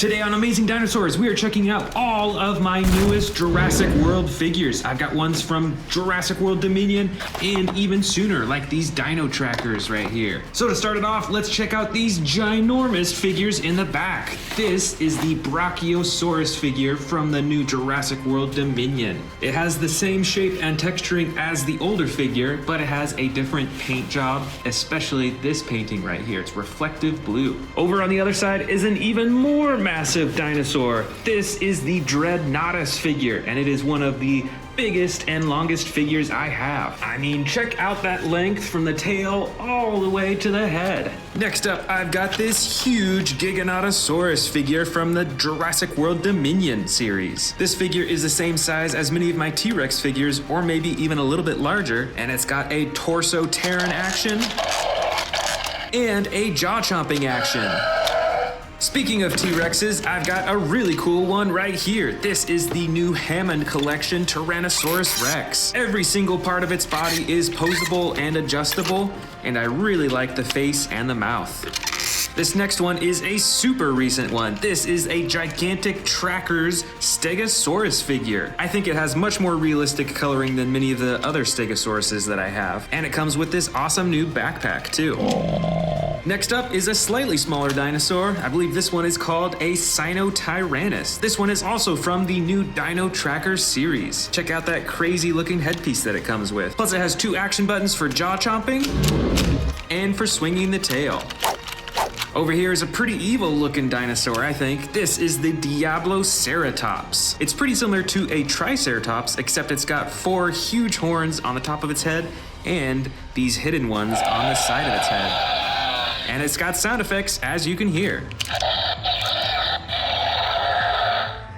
Today on Amazing Dinosaurs, we are checking out all of my newest Jurassic World figures. I've got ones from Jurassic World Dominion and even sooner, like these Dino trackers right here. So to start it off, let's check out these ginormous figures in the back. This is the Brachiosaurus figure from the new Jurassic World Dominion. It has the same shape and texturing as the older figure, but it has a different paint job, especially this painting right here. It's reflective blue. Over on the other side is an even more massive dinosaur. This is the Dreadnoughtus figure, and it is one of the biggest and longest figures I have. I mean, check out that length from the tail all the way to the head. Next up, I've got this huge Giganotosaurus figure from the Jurassic World Dominion series. This figure is the same size as many of my T-Rex figures, or maybe even a little bit larger, and it's got a torso tearing action and a jaw-chomping action. Speaking of T-Rexes, I've got a really cool one right here. This is the new Hammond Collection Tyrannosaurus Rex. Every single part of its body is posable and adjustable, and I really like the face and the mouth. This next one is a super recent one. This is a gigantic Trackers Stegosaurus figure. I think it has much more realistic coloring than many of the other Stegosauruses that I have, and it comes with this awesome new backpack too. Next up is a slightly smaller dinosaur. I believe this one is called a Sinotyrannus. This one is also from the new Dino Tracker series. Check out that crazy looking headpiece that it comes with. Plus it has two action buttons for jaw chomping and for swinging the tail. Over here is a pretty evil looking dinosaur, I think. This is the Diabloceratops. It's pretty similar to a Triceratops, except it's got four huge horns on the top of its head and these hidden ones on the side of its head. And it's got sound effects, as you can hear.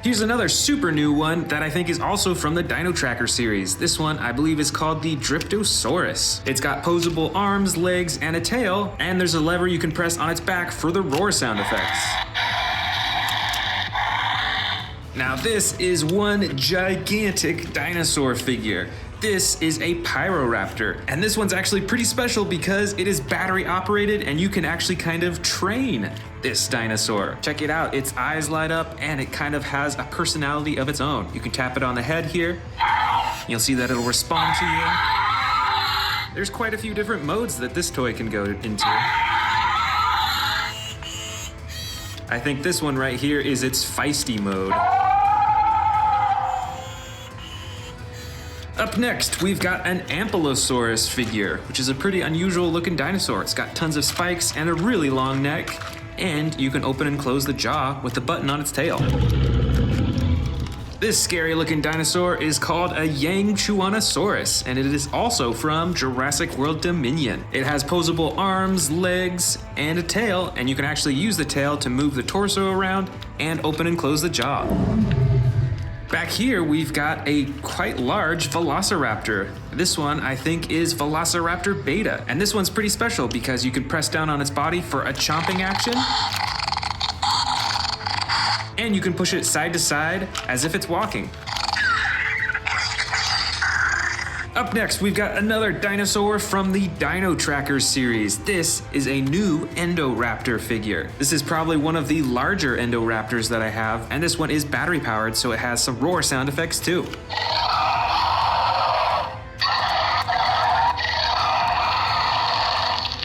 Here's another super new one that I think is also from the Dino Tracker series. This one, I believe, is called the Dryptosaurus. It's got posable arms, legs, and a tail, and there's a lever you can press on its back for the roar sound effects. Now this is one gigantic dinosaur figure. This is a Pyroraptor, and this one's actually pretty special because it is battery operated and you can actually kind of train this dinosaur. Check it out, its eyes light up and it kind of has a personality of its own. You can tap it on the head here. You'll see that it'll respond to you. There's quite a few different modes that this toy can go into. I think this one right here is its feisty mode. Up next, we've got an Ankylosaurus figure, which is a pretty unusual looking dinosaur. It's got tons of spikes and a really long neck, and you can open and close the jaw with the button on its tail. This scary looking dinosaur is called a Yangchuanosaurus, and it is also from Jurassic World Dominion. It has posable arms, legs, and a tail, and you can actually use the tail to move the torso around and open and close the jaw. Back here, we've got a quite large Velociraptor. This one, I think, is Velociraptor Beta. And this one's pretty special because you can press down on its body for a chomping action. And you can push it side to side as if it's walking. Up next, we've got another dinosaur from the Dino Tracker series. This is a new Endoraptor figure. This is probably one of the larger Endoraptors that I have, and this one is battery powered, so it has some roar sound effects too.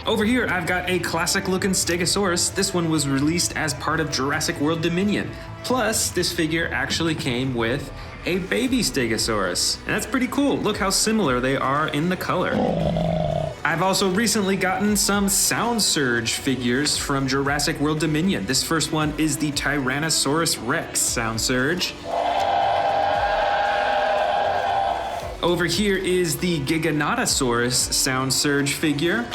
Over here, I've got a classic looking Stegosaurus. This one was released as part of Jurassic World Dominion. Plus, this figure actually came with a baby Stegosaurus. And that's pretty cool. Look how similar they are in the color. I've also recently gotten some Sound Surge figures from Jurassic World Dominion. This first one is the Tyrannosaurus Rex Sound Surge. Over here is the Giganotosaurus Sound Surge figure.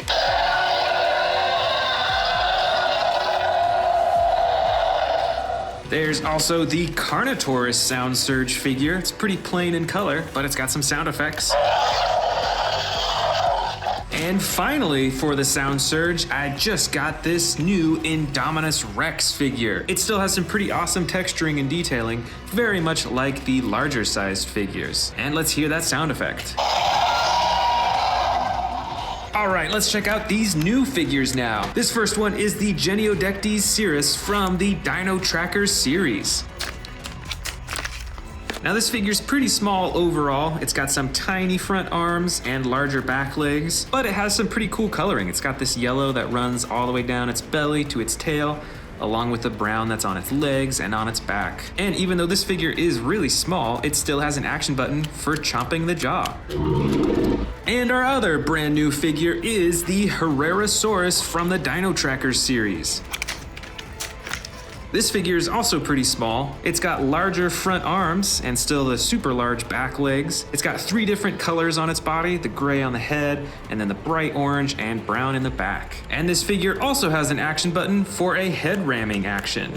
There's also the Carnotaurus Sound Surge figure. It's pretty plain in color, but it's got some sound effects. And finally, for the Sound Surge, I just got this new Indominus Rex figure. It still has some pretty awesome texturing and detailing, very much like the larger sized figures. And let's hear that sound effect. All right, let's check out these new figures now. This first one is the Geniodectes Cirrus from the Dino Trackers series. Now this figure's pretty small overall. It's got some tiny front arms and larger back legs, but it has some pretty cool coloring. It's got this yellow that runs all the way down its belly to its tail, along with the brown that's on its legs and on its back. And even though this figure is really small, it still has an action button for chomping the jaw. And our other brand new figure is the Herrerasaurus from the Dino Trackers series. This figure is also pretty small. It's got larger front arms and still the super large back legs. It's got 3 different colors on its body, the gray on the head, and then the bright orange and brown in the back. And this figure also has an action button for a head ramming action.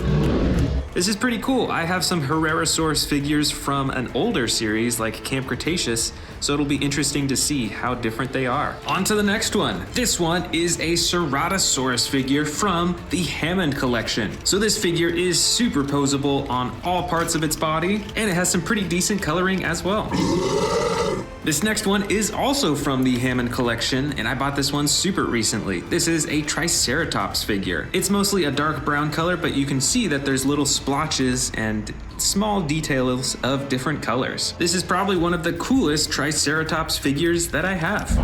This is pretty cool. I have some Herrerasaurus figures from an older series like Camp Cretaceous, so it'll be interesting to see how different they are. On to the next one. This one is a Ceratosaurus figure from the Hammond collection. So this figure is super posable on all parts of its body, and it has some pretty decent coloring as well. This next one is also from the Hammond collection, and I bought this one super recently. This is a Triceratops figure. It's mostly a dark brown color, but you can see that there's little splotches and small details of different colors. This is probably one of the coolest Triceratops figures that I have.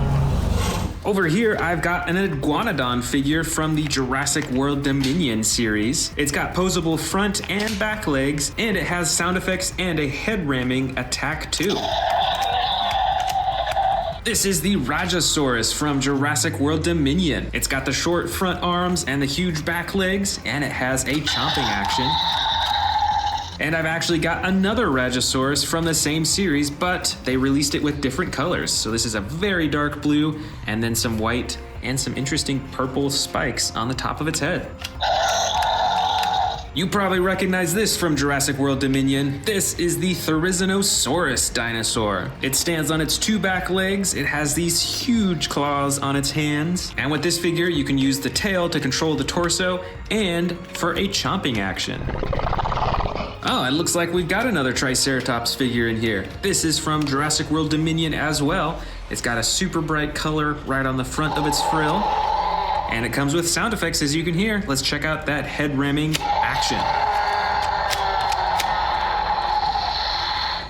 Over here, I've got an Iguanodon figure from the Jurassic World Dominion series. It's got posable front and back legs, and it has sound effects and a head ramming attack too. This is the Brachiosaurus from Jurassic World Dominion. It's got the short front arms and the huge back legs, and it has a chomping action. And I've actually got another Brachiosaurus from the same series, but they released it with different colors. So this is a very dark blue, and then some white, and some interesting purple spikes on the top of its head. You probably recognize this from Jurassic World Dominion. This is the Therizinosaurus dinosaur. It stands on its 2 back legs, it has these huge claws on its hands, and with this figure you can use the tail to control the torso and for a chomping action. Oh, it looks like we've got another Triceratops figure in here. This is from Jurassic World Dominion as well. It's got a super bright color right on the front of its frill. And it comes with sound effects, as you can hear. Let's check out that head ramming action.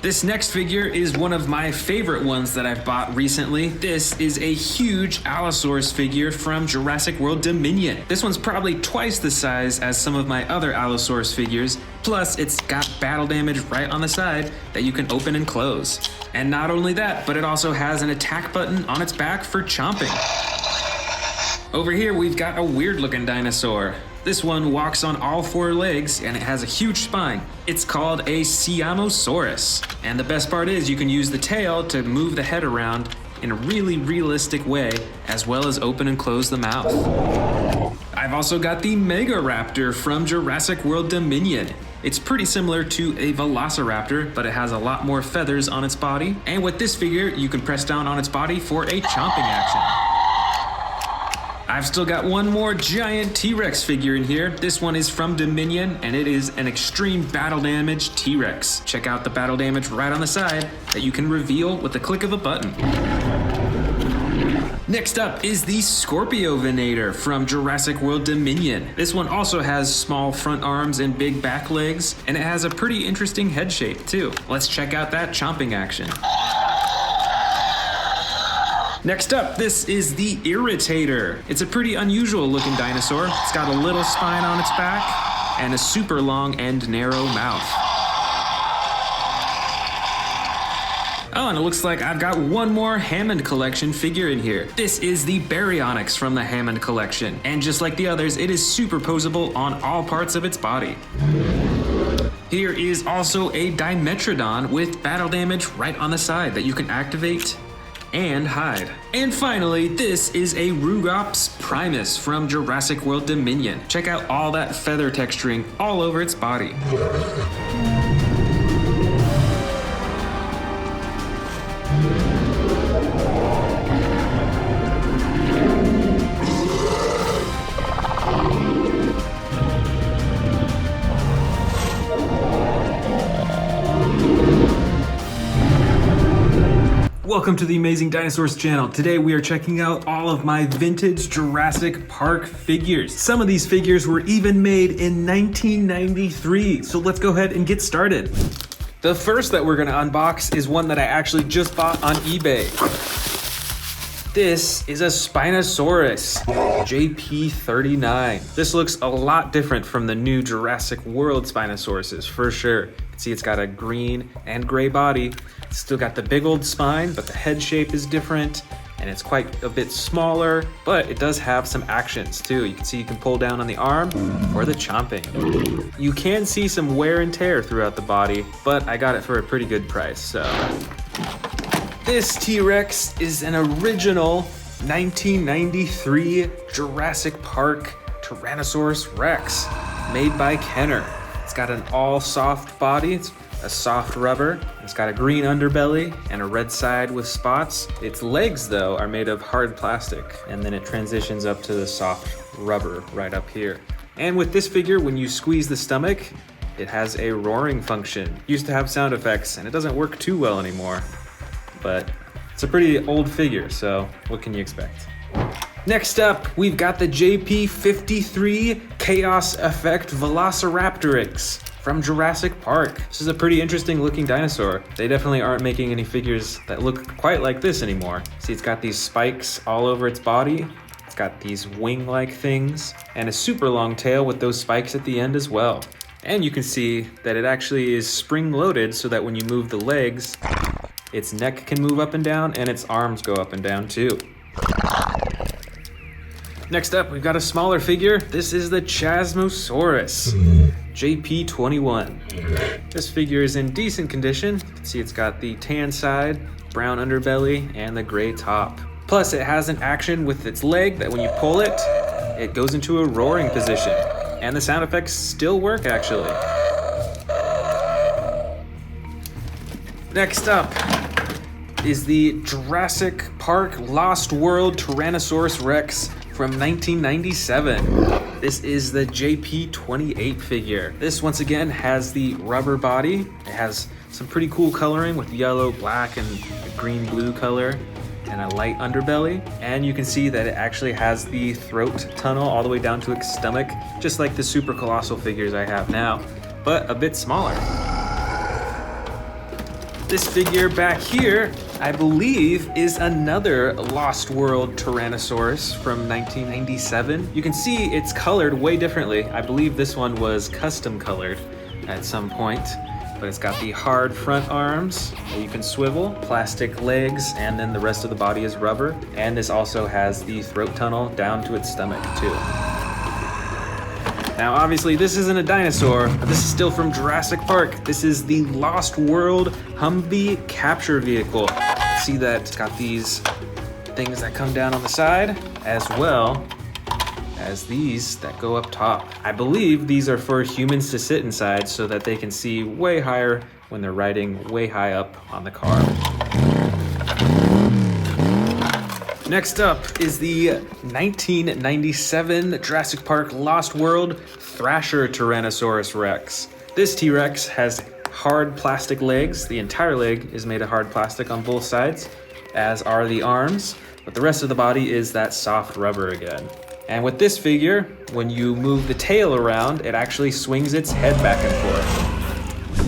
This next figure is one of my favorite ones that I've bought recently. This is a huge Allosaurus figure from Jurassic World Dominion. This one's probably twice the size as some of my other Allosaurus figures, plus it's got battle damage right on the side that you can open and close. And not only that, but it also has an attack button on its back for chomping. Over here, we've got a weird looking dinosaur. This one walks on all 4 legs and it has a huge spine. It's called a Spinosaurus. And the best part is you can use the tail to move the head around in a really realistic way, as well as open and close the mouth. I've also got the Megaraptor from Jurassic World Dominion. It's pretty similar to a Velociraptor, but it has a lot more feathers on its body. And with this figure, you can press down on its body for a chomping action. I've still got one more giant T-Rex figure in here. This one is from Dominion, and it is an extreme battle damage T-Rex. Check out the battle damage right on the side that you can reveal with the click of a button. Next up is the Scorpiovinator from Jurassic World Dominion. This one also has small front arms and big back legs, and it has a pretty interesting head shape too. Let's check out that chomping action. Next up, this is the Irritator. It's a pretty unusual looking dinosaur. It's got a little spine on its back and a super long and narrow mouth. Oh, and it looks like I've got one more Hammond collection figure in here. This is the Baryonyx from the Hammond collection. And just like the others, it is super posable on all parts of its body. Here is also a Dimetrodon with battle damage right on the side that you can activate and hide. And finally, this is a Rugops Primus from Jurassic World Dominion. Check out all that feather texturing all over its body. Welcome to the Amazing Dinosaurs channel. Today we are checking out all of my vintage Jurassic Park figures. Some of these figures were even made in 1993, so let's go ahead and get started. The first that we're gonna unbox is one that I actually just bought on eBay. This is a Spinosaurus, JP39. This looks a lot different from the new Jurassic World Spinosauruses, for sure. You can see it's got a green and gray body. It's still got the big old spine, but the head shape is different, and it's quite a bit smaller, but it does have some actions too. You can see you can pull down on the arm or the chomping. You can see some wear and tear throughout the body, but I got it for a pretty good price, so. This T-Rex is an original 1993 Jurassic Park Tyrannosaurus Rex made by Kenner. It's got an all soft body, it's a soft rubber, it's got a green underbelly and a red side with spots. Its legs though are made of hard plastic, and then it transitions up to the soft rubber right up here. And with this figure, when you squeeze the stomach, it has a roaring function. Used to have sound effects and it doesn't work too well anymore. But it's a pretty old figure, so what can you expect? Next up, we've got the JP53 Chaos Effect Velociraptorix from Jurassic Park. This is a pretty interesting looking dinosaur. They definitely aren't making any figures that look quite like this anymore. See, it's got these spikes all over its body. It's got these wing-like things and a super long tail with those spikes at the end as well. And you can see that it actually is spring-loaded so that when you move the legs, its neck can move up and down, and its arms go up and down too. Next up, we've got a smaller figure. This is the Chasmosaurus, JP21. This figure is in decent condition. You can see it's got the tan side, brown underbelly, and the gray top. Plus, it has an action with its leg that when you pull it, it goes into a roaring position. And the sound effects still work, actually. Next up is the Jurassic Park Lost World Tyrannosaurus Rex from 1997. This is the JP28 figure. This once again has the rubber body. It has some pretty cool coloring with yellow, black, and green blue color, and a light underbelly. And you can see that it actually has the throat tunnel all the way down to its stomach, just like the super colossal figures I have now, but a bit smaller. This figure back here, I believe, is another Lost World Tyrannosaurus from 1997. You can see it's colored way differently. I believe this one was custom colored at some point, but it's got the hard front arms that you can swivel, plastic legs, and then the rest of the body is rubber. And this also has the throat tunnel down to its stomach too. Now, obviously, this isn't a dinosaur, but this is still from Jurassic Park. This is the Lost World Humvee capture vehicle. See that it's got these things that come down on the side, as well as these that go up top. I believe these are for humans to sit inside so that they can see way higher when they're riding way high up on the car. Next up is the 1997 Jurassic Park Lost World Thrasher Tyrannosaurus Rex. This T-Rex has hard plastic legs. The entire leg is made of hard plastic on both sides, as are the arms, but the rest of the body is that soft rubber again. And with this figure, when you move the tail around, it actually swings its head back and forth.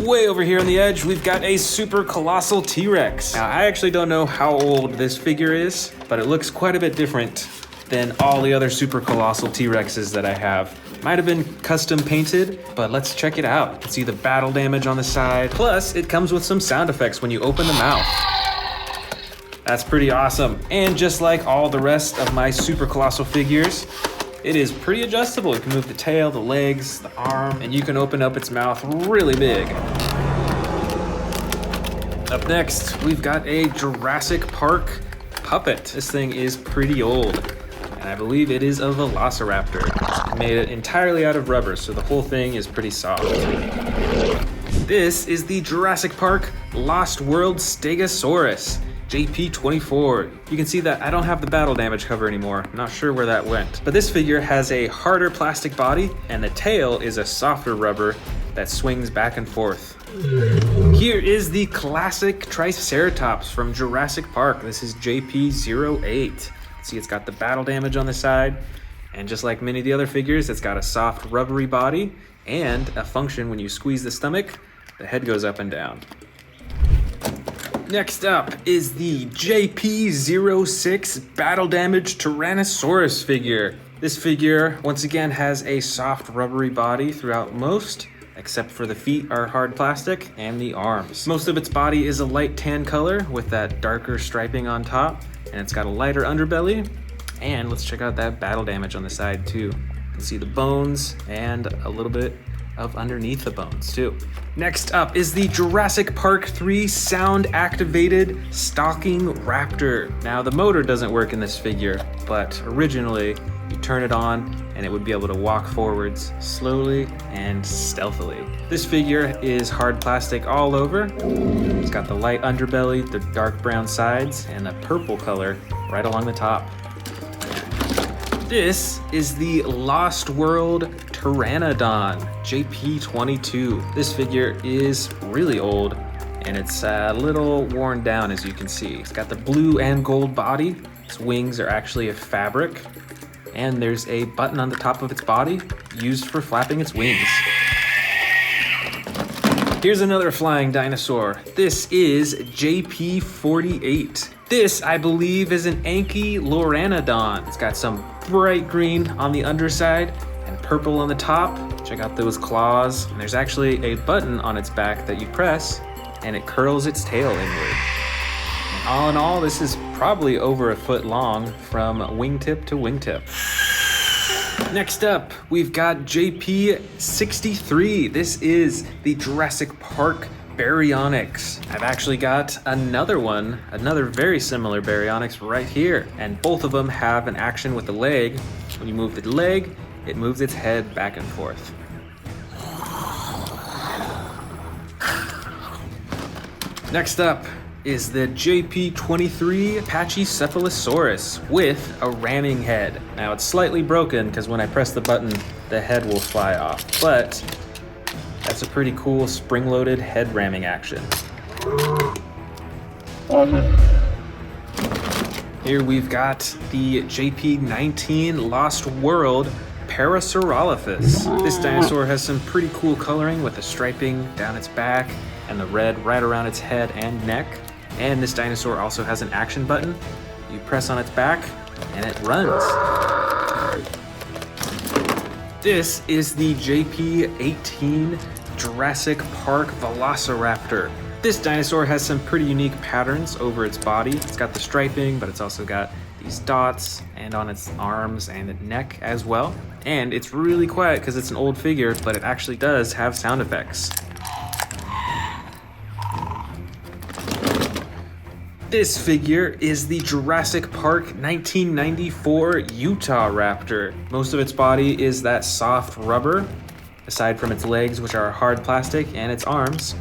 Way over here on the edge, we've got a super colossal T-Rex. Now, I actually don't know how old this figure is, but it looks quite a bit different than all the other super colossal T-Rexes that I have. Might have been custom painted, but let's check it out. You can see the battle damage on the side. Plus, it comes with some sound effects when you open the mouth. That's pretty awesome. And just like all the rest of my super colossal figures, it is pretty adjustable. You can move the tail, the legs, the arm, and you can open up its mouth really big. Up next, we've got a Jurassic Park puppet. This thing is pretty old, and I believe it is a Velociraptor. It's made entirely out of rubber, so the whole thing is pretty soft. This is the Jurassic Park Lost World Stegosaurus, JP24. You can see that I don't have the battle damage cover anymore. I'm not sure where that went. But this figure has a harder plastic body, and the tail is a softer rubber that swings back and forth. Here is the classic Triceratops from Jurassic Park. This is JP08. See, it's got the battle damage on the side, and just like many of the other figures, it's got a soft rubbery body and a function when you squeeze the stomach, the head goes up and down. Next up is the JP06 battle damage Tyrannosaurus figure. This figure, once again, has a soft rubbery body throughout most, except for the feet are hard plastic and the arms. Most of its body is a light tan color with that darker striping on top, and it's got a lighter underbelly. And let's check out that battle damage on the side too. You can see the bones and a little bit of underneath the bones too. Next up is the Jurassic Park 3 sound activated stalking raptor. Now the motor doesn't work in this figure, but originally you turn it on and it would be able to walk forwards slowly and stealthily. This figure is hard plastic all over. It's got the light underbelly, the dark brown sides, and the purple color right along the top. This is the Lost World Pteranodon, JP22. This figure is really old and it's a little worn down, as you can see. It's got the blue and gold body. Its wings are actually a fabric, and there's a button on the top of its body used for flapping its wings. Here's another flying dinosaur. This is JP48. This, I believe, is an Ankyloranodon. It's got some bright green on the underside and purple on the top. Check out those claws. And there's actually a button on its back that you press and it curls its tail inward. And all in all, this is probably over a foot long from wingtip to wingtip. Next up, we've got JP63. This is the Jurassic Park Baryonyx. I've actually got another one, another very similar Baryonyx right here. And both of them have an action with the leg. When you move the leg, it moves its head back and forth. Next up is the JP23 Pachycephalosaurus with a ramming head. Now it's slightly broken because when I press the button, the head will fly off, but that's a pretty cool spring-loaded head ramming action. Here we've got the JP19 Lost World Parasaurolophus. This dinosaur has some pretty cool coloring with the striping down its back and the red right around its head and neck. And this dinosaur also has an action button. You press on its back and it runs. This is the JP18 Jurassic Park Velociraptor. This dinosaur has some pretty unique patterns over its body. It's got the striping, but it's also got these dots and on its arms and neck as well. And it's really quiet because it's an old figure, but it actually does have sound effects. This figure is the Jurassic Park 1994 Utah Raptor. Most of its body is that soft rubber, aside from its legs, which are hard plastic, and its arms.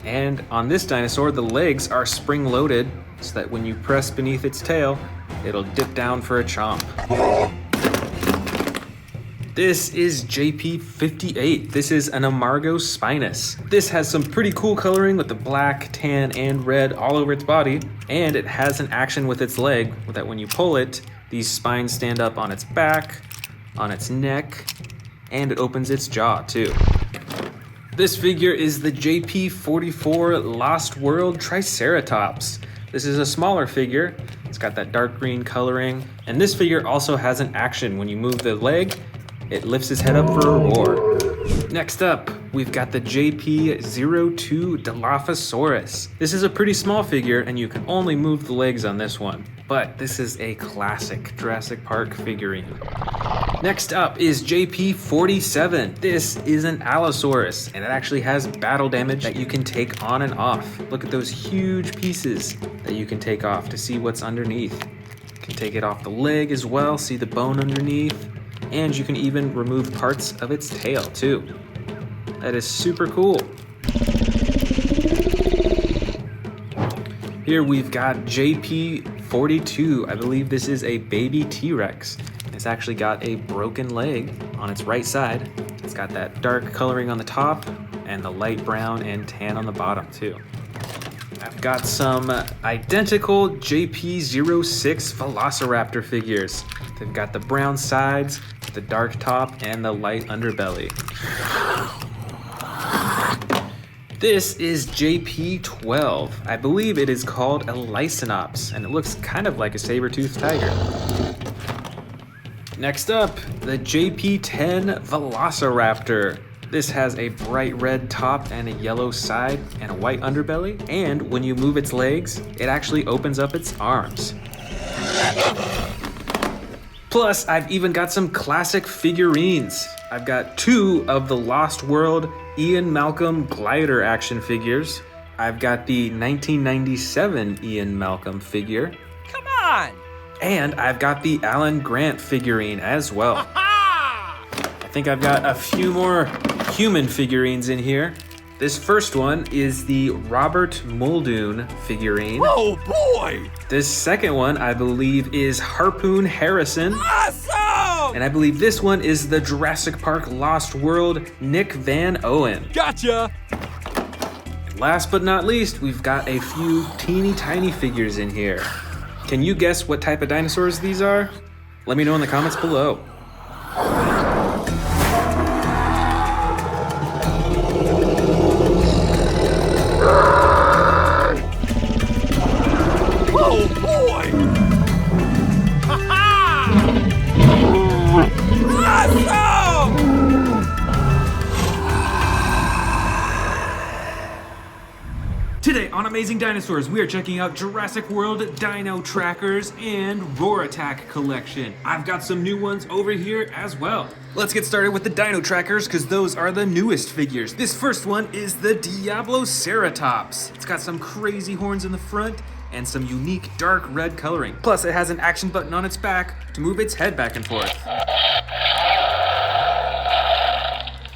And on this dinosaur, the legs are spring-loaded, so that when you press beneath its tail, it'll dip down for a chomp. This is JP58. This is an Amargospinus. This has some pretty cool coloring with the black, tan, and red all over its body, and it has an action with its leg that when you pull it, these spines stand up on its back, on its neck, and it opens its jaw too. This figure is the JP44 Lost World Triceratops. This is a smaller figure. It's got that dark green coloring, and this figure also has an action. When you move the leg, it lifts his head up for a roar. Next up, we've got the JP02 Dilophosaurus. This is a pretty small figure, and you can only move the legs on this one, but this is a classic Jurassic Park figurine. Next up is JP47. This is an Allosaurus, and it actually has battle damage that you can take on and off. Look at those huge pieces that you can take off to see what's underneath. You can take it off the leg as well, see the bone underneath. And you can even remove parts of its tail too. That is super cool. Here we've got JP42. I believe this is a baby T-Rex. It's actually got a broken leg on its right side. It's got that dark coloring on the top and the light brown and tan on the bottom too. I've got some identical JP06 Velociraptor figures. They've got the brown sides, the dark top, and the light underbelly. This is JP12. I believe it is called a Lycinops, and it looks kind of like a saber-toothed tiger. Next up, the JP10 Velociraptor. This has a bright red top and a yellow side and a white underbelly, and when you move its legs, it actually opens up its arms. Plus, I've even got some classic figurines. I've got 2 of the Lost World Ian Malcolm glider action figures. I've got the 1997 Ian Malcolm figure. Come on! And I've got the Alan Grant figurine as well. I think I've got a few more human figurines in here. This first one is the Robert Muldoon figurine. Oh boy! This second one, I believe, is Harpoon Harrison. Awesome! And I believe this one is the Jurassic Park Lost World Nick Van Owen. Gotcha! And last but not least, we've got a few teeny tiny figures in here. Can you guess what type of dinosaurs these are? Let me know in the comments below. Oh boy! Awesome! Today on Amazing Dinosaurs, we are checking out Jurassic World Dino Trackers and Roar Attack Collection. I've got some new ones over here as well. Let's get started with the Dino Trackers because those are the newest figures. This first one is the Diabloceratops. It's got some crazy horns in the front and some unique dark red coloring. Plus, it has an action button on its back to move its head back and forth.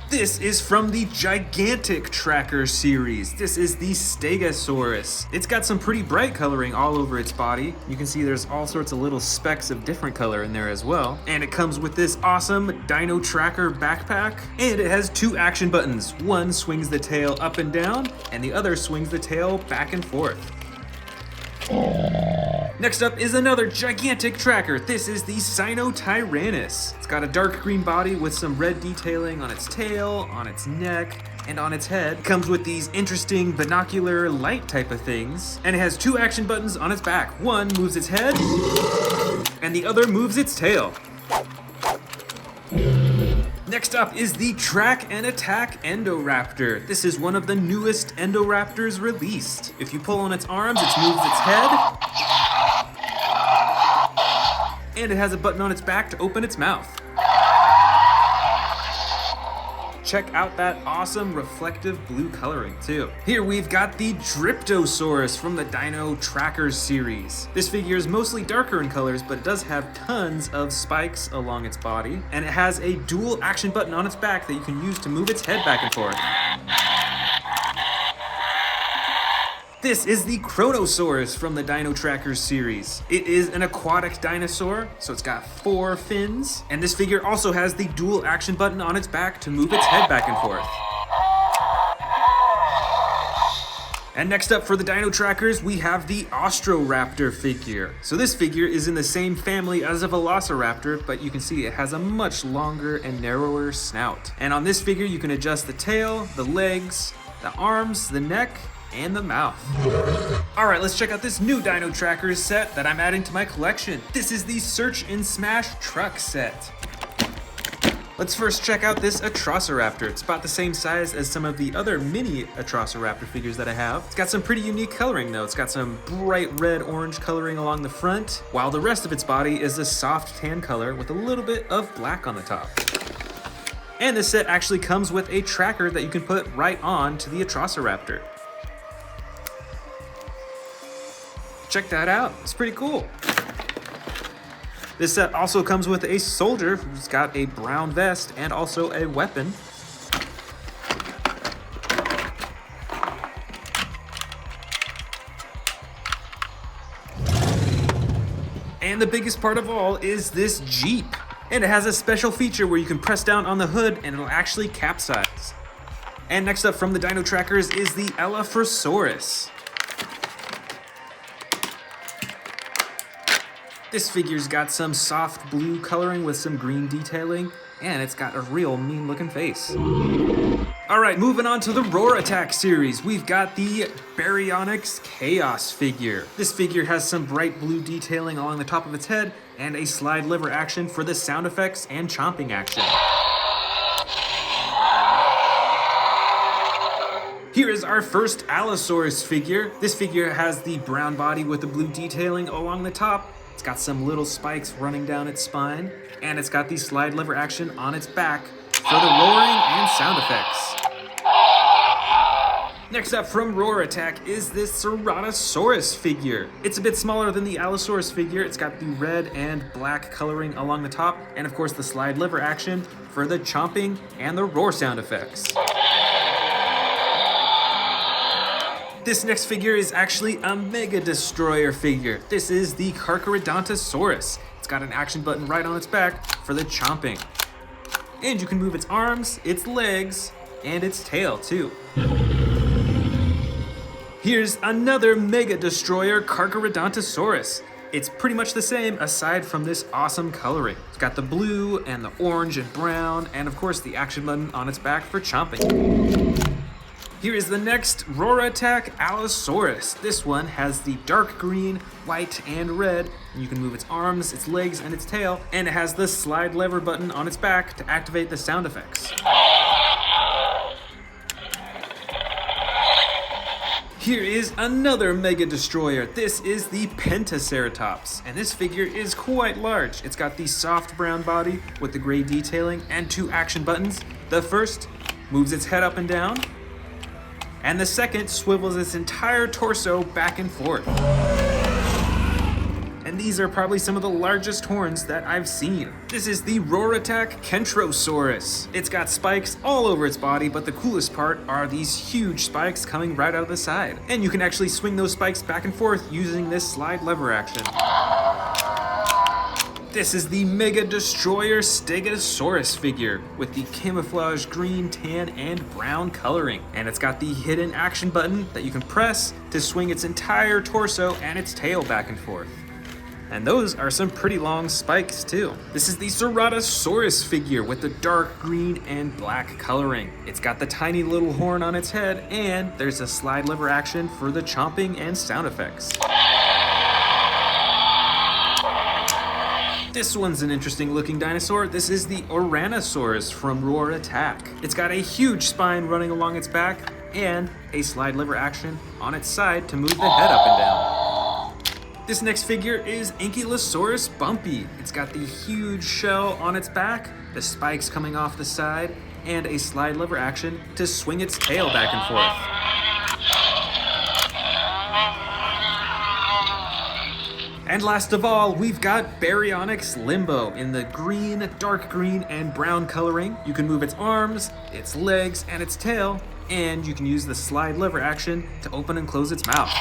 This is from the Gigantic Tracker series. This is the Stegosaurus. It's got some pretty bright coloring all over its body. You can see there's all sorts of little specks of different color in there as well. And it comes with this awesome Dino Tracker backpack. And it has 2 action buttons. One swings the tail up and down, and the other swings the tail back and forth. Next up is another gigantic tracker. This is the Sinotyrannus. It's got a dark green body with some red detailing on its tail, on its neck, and on its head. It comes with these interesting binocular light type of things. And it has 2 action buttons on its back. One moves its head, and the other moves its tail. Next up is the Track and Attack Endoraptor. This is one of the newest Endoraptors released. If you pull on its arms, it moves its head. And it has a button on its back to open its mouth. Check out that awesome reflective blue coloring too. Here we've got the Dryptosaurus from the Dino Trackers series. This figure is mostly darker in colors, but it does have tons of spikes along its body. And it has a dual action button on its back that you can use to move its head back and forth. This is the Chronosaurus from the Dino Trackers series. It is an aquatic dinosaur, so it's got 4 fins. And this figure also has the dual action button on its back to move its head back and forth. And next up for the Dino Trackers, we have the Austroraptor figure. So this figure is in the same family as a Velociraptor, but you can see it has a much longer and narrower snout. And on this figure, you can adjust the tail, the legs, the arms, the neck, and the mouth. All right, let's check out this new Dino Trackers set that I'm adding to my collection. This is the Search and Smash Truck set. Let's first check out this Atrociraptor. It's about the same size as some of the other mini Atrociraptor figures that I have. It's got some pretty unique coloring though. It's got some bright red-orange coloring along the front, while the rest of its body is a soft tan color with a little bit of black on the top. And this set actually comes with a tracker that you can put right on to the Atrociraptor. Check that out, it's pretty cool. This set also comes with a soldier who's got a brown vest and also a weapon. And the biggest part of all is this Jeep. And it has a special feature where you can press down on the hood and it'll actually capsize. And next up from the Dino Trackers is the Allosaurus. This figure's got some soft blue coloring with some green detailing, and it's got a real mean looking face. Alright, moving on to the Roar Attack series, we've got the Baryonyx Chaos figure. This figure has some bright blue detailing along the top of its head, and a slide lever action for the sound effects and chomping action. Here is our first Allosaurus figure. This figure has the brown body with the blue detailing along the top. It's got some little spikes running down its spine, and it's got the slide lever action on its back for the roaring and sound effects. Next up from Roar Attack is this Ceratosaurus figure. It's a bit smaller than the Allosaurus figure. It's got the red and black coloring along the top, and of course the slide lever action for the chomping and the roar sound effects. This next figure is actually a Mega Destroyer figure. This is the Carcharodontosaurus. It's got an action button right on its back for the chomping. And you can move its arms, its legs, and its tail too. Here's another Mega Destroyer Carcharodontosaurus. It's pretty much the same aside from this awesome coloring. It's got the blue and the orange and brown, and of course the action button on its back for chomping. Here is the next Roar Attack Allosaurus. This one has the dark green, white, and red. You can move its arms, its legs, and its tail, and it has the slide lever button on its back to activate the sound effects. Here is another Mega Destroyer. This is the Pentaceratops, and this figure is quite large. It's got the soft brown body with the gray detailing and two action buttons. The first moves its head up and down, and the second swivels its entire torso back and forth. And these are probably some of the largest horns that I've seen. This is the Roar Attack Kentrosaurus. It's got spikes all over its body, but the coolest part are these huge spikes coming right out of the side. And you can actually swing those spikes back and forth using this slide lever action. This is the Mega Destroyer Stegosaurus figure with the camouflage green, tan, and brown coloring. And it's got the hidden action button that you can press to swing its entire torso and its tail back and forth. And those are some pretty long spikes too. This is the Ceratosaurus figure with the dark green and black coloring. It's got the tiny little horn on its head, and there's a slide lever action for the chomping and sound effects. This one's an interesting looking dinosaur. This is the Oranosaurus from Roar Attack. It's got a huge spine running along its back and a slide lever action on its side to move the head up and down. This next figure is Ankylosaurus Bumpy. It's got the huge shell on its back, the spikes coming off the side, and a slide lever action to swing its tail back and forth. And last of all, we've got Baryonyx Limbo in the green, dark green, and brown coloring. You can move its arms, its legs, and its tail, and you can use the slide lever action to open and close its mouth.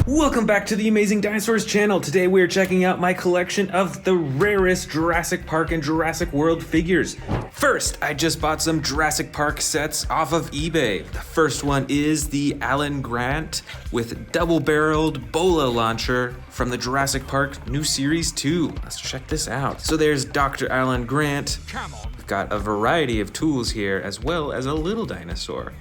Welcome back to the Amazing Dinosaurs channel. Today we are checking out my collection of the rarest Jurassic Park and Jurassic World figures. First, I just bought some Jurassic Park sets off of eBay. The first one is the Alan Grant with double-barreled bola launcher from the Jurassic Park new series 2. Let's check this out. So there's Dr. Alan Grant. We've got a variety of tools here as well as a little dinosaur.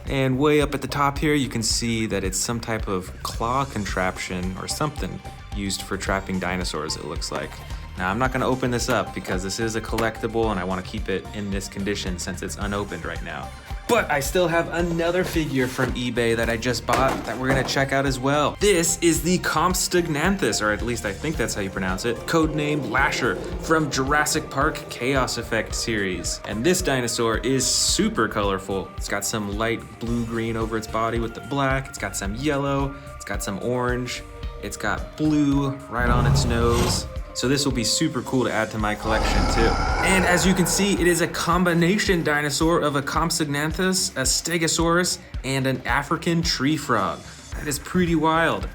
And way up at the top here, you can see that it's some type of claw contraption or something used for trapping dinosaurs, it looks like. Now, I'm not gonna open this up because this is a collectible and I wanna keep it in this condition since it's unopened right now. But I still have another figure from eBay that I just bought that we're gonna check out as well. This is the Compsognathus, or at least I think that's how you pronounce it, codenamed Lasher from Jurassic Park Chaos Effect series. And this dinosaur is super colorful. It's got some light blue-green over its body with the black. It's got some yellow. It's got some orange. It's got blue right on its nose. So this will be super cool to add to my collection too. And as you can see, it is a combination dinosaur of a Compsognathus, a Stegosaurus, and an African tree frog. That is pretty wild.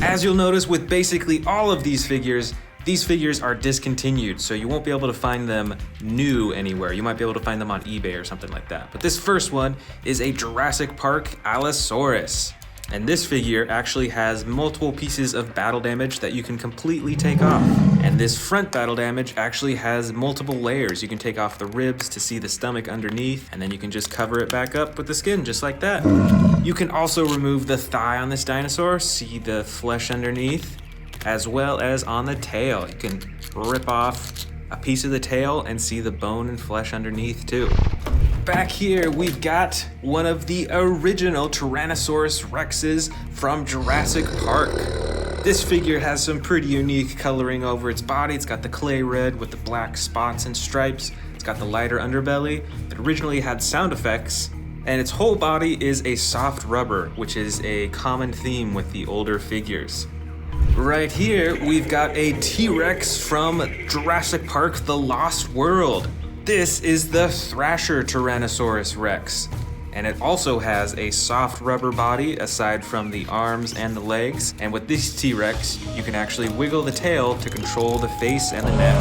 As you'll notice with basically all of these figures are discontinued, so you won't be able to find them new anywhere. You might be able to find them on eBay or something like that. But this first one is a Jurassic Park Allosaurus. And this figure actually has multiple pieces of battle damage that you can completely take off. And this front battle damage actually has multiple layers. You can take off the ribs to see the stomach underneath, and then you can just cover it back up with the skin, just like that. You can also remove the thigh on this dinosaur, see the flesh underneath, as well as on the tail. You can rip off a piece of the tail and see the bone and flesh underneath too. Back here, we've got one of the original Tyrannosaurus Rexes from Jurassic Park. This figure has some pretty unique coloring over its body. It's got the clay red with the black spots and stripes. It's got the lighter underbelly. It originally had sound effects, and its whole body is a soft rubber, which is a common theme with the older figures. Right here, we've got a T-Rex from Jurassic Park: The Lost World. This is the Thrasher Tyrannosaurus Rex, and it also has a soft rubber body aside from the arms and the legs. And with this T-Rex, you can actually wiggle the tail to control the face and the neck.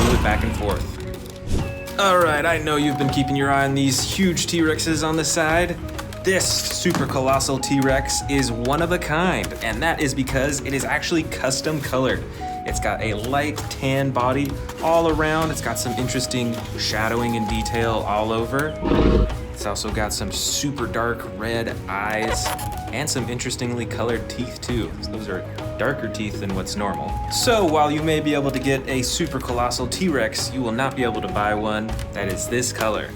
Move it back and forth. Alright, I know you've been keeping your eye on these huge T-Rexes on the side. This super colossal T-Rex is one of a kind, and that is because it is actually custom colored. It's got a light tan body all around. It's got some interesting shadowing and detail all over. It's also got some super dark red eyes and some interestingly colored teeth too. Those are darker teeth than what's normal. So while you may be able to get a super colossal T-Rex, you will not be able to buy one that is this color.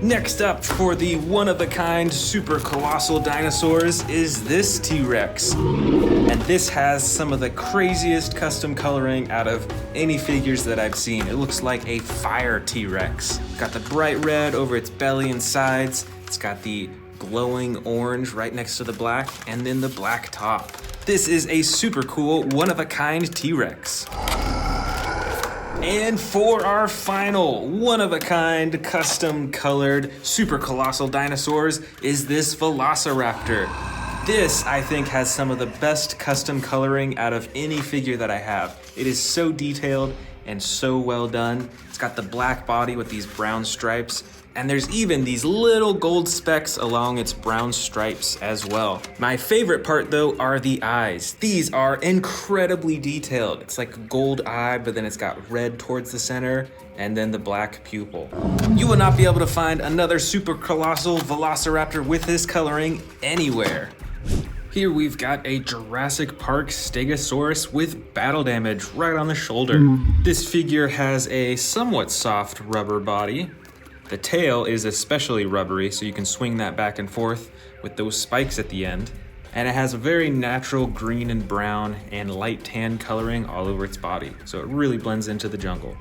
Next up for the one-of-a-kind super colossal dinosaurs is this T-Rex. And this has some of the craziest custom coloring out of any figures that I've seen. It looks like a fire T-Rex. Got the bright red over its belly and sides. It's got the glowing orange right next to the black, and then the black top. This is a super cool one-of-a-kind T-Rex. And for our final one-of-a-kind, custom-colored, super colossal dinosaurs is this Velociraptor. This, I think, has some of the best custom coloring out of any figure that I have. It is so detailed and so well done. It's got the black body with these brown stripes, and there's even these little gold specks along its brown stripes as well. My favorite part though are the eyes. These are incredibly detailed. It's like a gold eye, but then it's got red towards the center and then the black pupil. You will not be able to find another super colossal Velociraptor with this coloring anywhere. Here we've got a Jurassic Park Stegosaurus with battle damage right on the shoulder. This figure has a somewhat soft rubber body. The tail is especially rubbery, so you can swing that back and forth with those spikes at the end. And it has a very natural green and brown and light tan coloring all over its body, so it really blends into the jungle.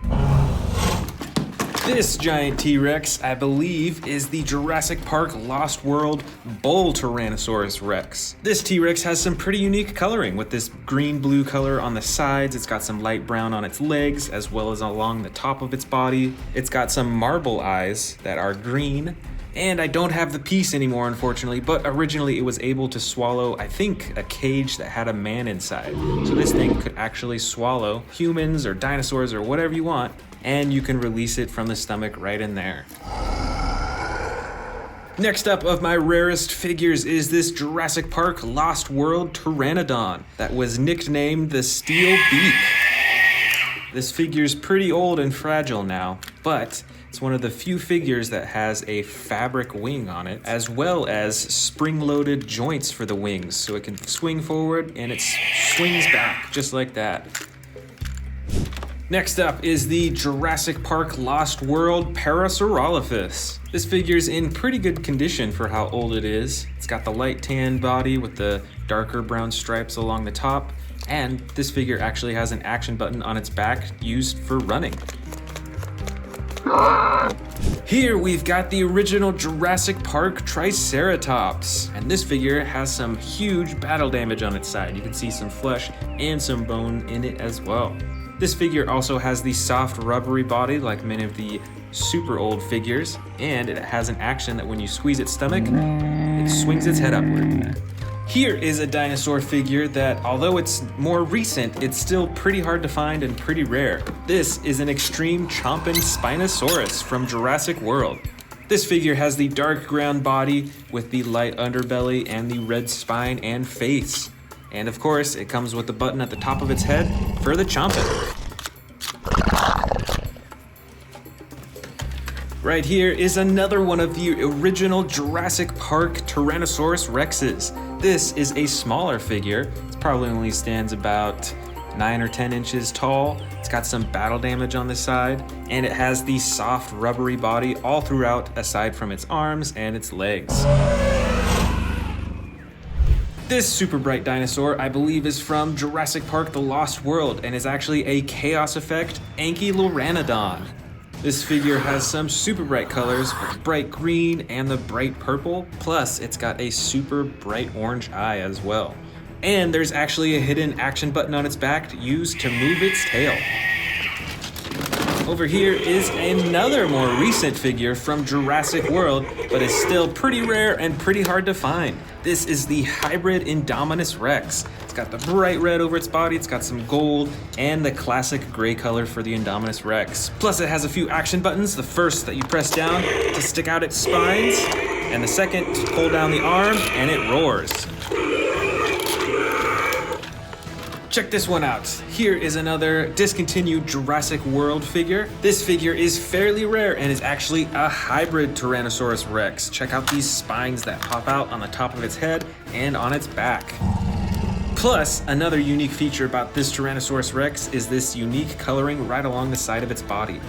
This giant T-Rex, I believe, is the Jurassic Park Lost World Bull Tyrannosaurus Rex. This T-Rex has some pretty unique coloring with this green-blue color on the sides. It's got some light brown on its legs as well as along the top of its body. It's got some marble eyes that are green. And I don't have the piece anymore, unfortunately, but originally it was able to swallow, I think, a cage that had a man inside. So this thing could actually swallow humans or dinosaurs or whatever you want, and you can release it from the stomach right in there. Next up of my rarest figures is this Jurassic Park Lost World Pteranodon that was nicknamed the Steel Beak. This figure's pretty old and fragile now, but it's one of the few figures that has a fabric wing on it, as well as spring-loaded joints for the wings, so it can swing forward and it swings back, just like that. Next up is the Jurassic Park Lost World Parasaurolophus. This figure's in pretty good condition for how old it is. It's got the light tan body with the darker brown stripes along the top, and this figure actually has an action button on its back used for running. Here we've got the original Jurassic Park Triceratops, and this figure has some huge battle damage on its side. You can see some flesh and some bone in it as well. This figure also has the soft rubbery body like many of the super old figures, and it has an action that when you squeeze its stomach, it swings its head upward. Here is a dinosaur figure that, although it's more recent, it's still pretty hard to find and pretty rare. This is an extreme chomping Spinosaurus from Jurassic World. This figure has the dark brown body with the light underbelly and the red spine and face. And of course, it comes with the button at the top of its head for the chomping. Right here is another one of the original Jurassic Park Tyrannosaurus Rexes. This is a smaller figure. It probably only stands about 9 or 10 inches tall. It's got some battle damage on the side, and it has the soft rubbery body all throughout aside from its arms and its legs. This super bright dinosaur, I believe, is from Jurassic Park The Lost World and is actually a Chaos Effect Ankyloraniodon. This figure has some super bright colors, the bright green and the bright purple, plus it's got a super bright orange eye as well. And there's actually a hidden action button on its back used to move its tail. Over here is another more recent figure from Jurassic World, but is still pretty rare and pretty hard to find. This is the hybrid Indominus Rex. It's got the bright red over its body, it's got some gold, and the classic gray color for the Indominus Rex. Plus it has a few action buttons, the first that you press down to stick out its spines, and the second to pull down the arm, and it roars. Check this one out. Here is another discontinued Jurassic World figure. This figure is fairly rare and is actually a hybrid Tyrannosaurus Rex. Check out these spines that pop out on the top of its head and on its back. Plus, another unique feature about this Tyrannosaurus Rex is this unique coloring right along the side of its body.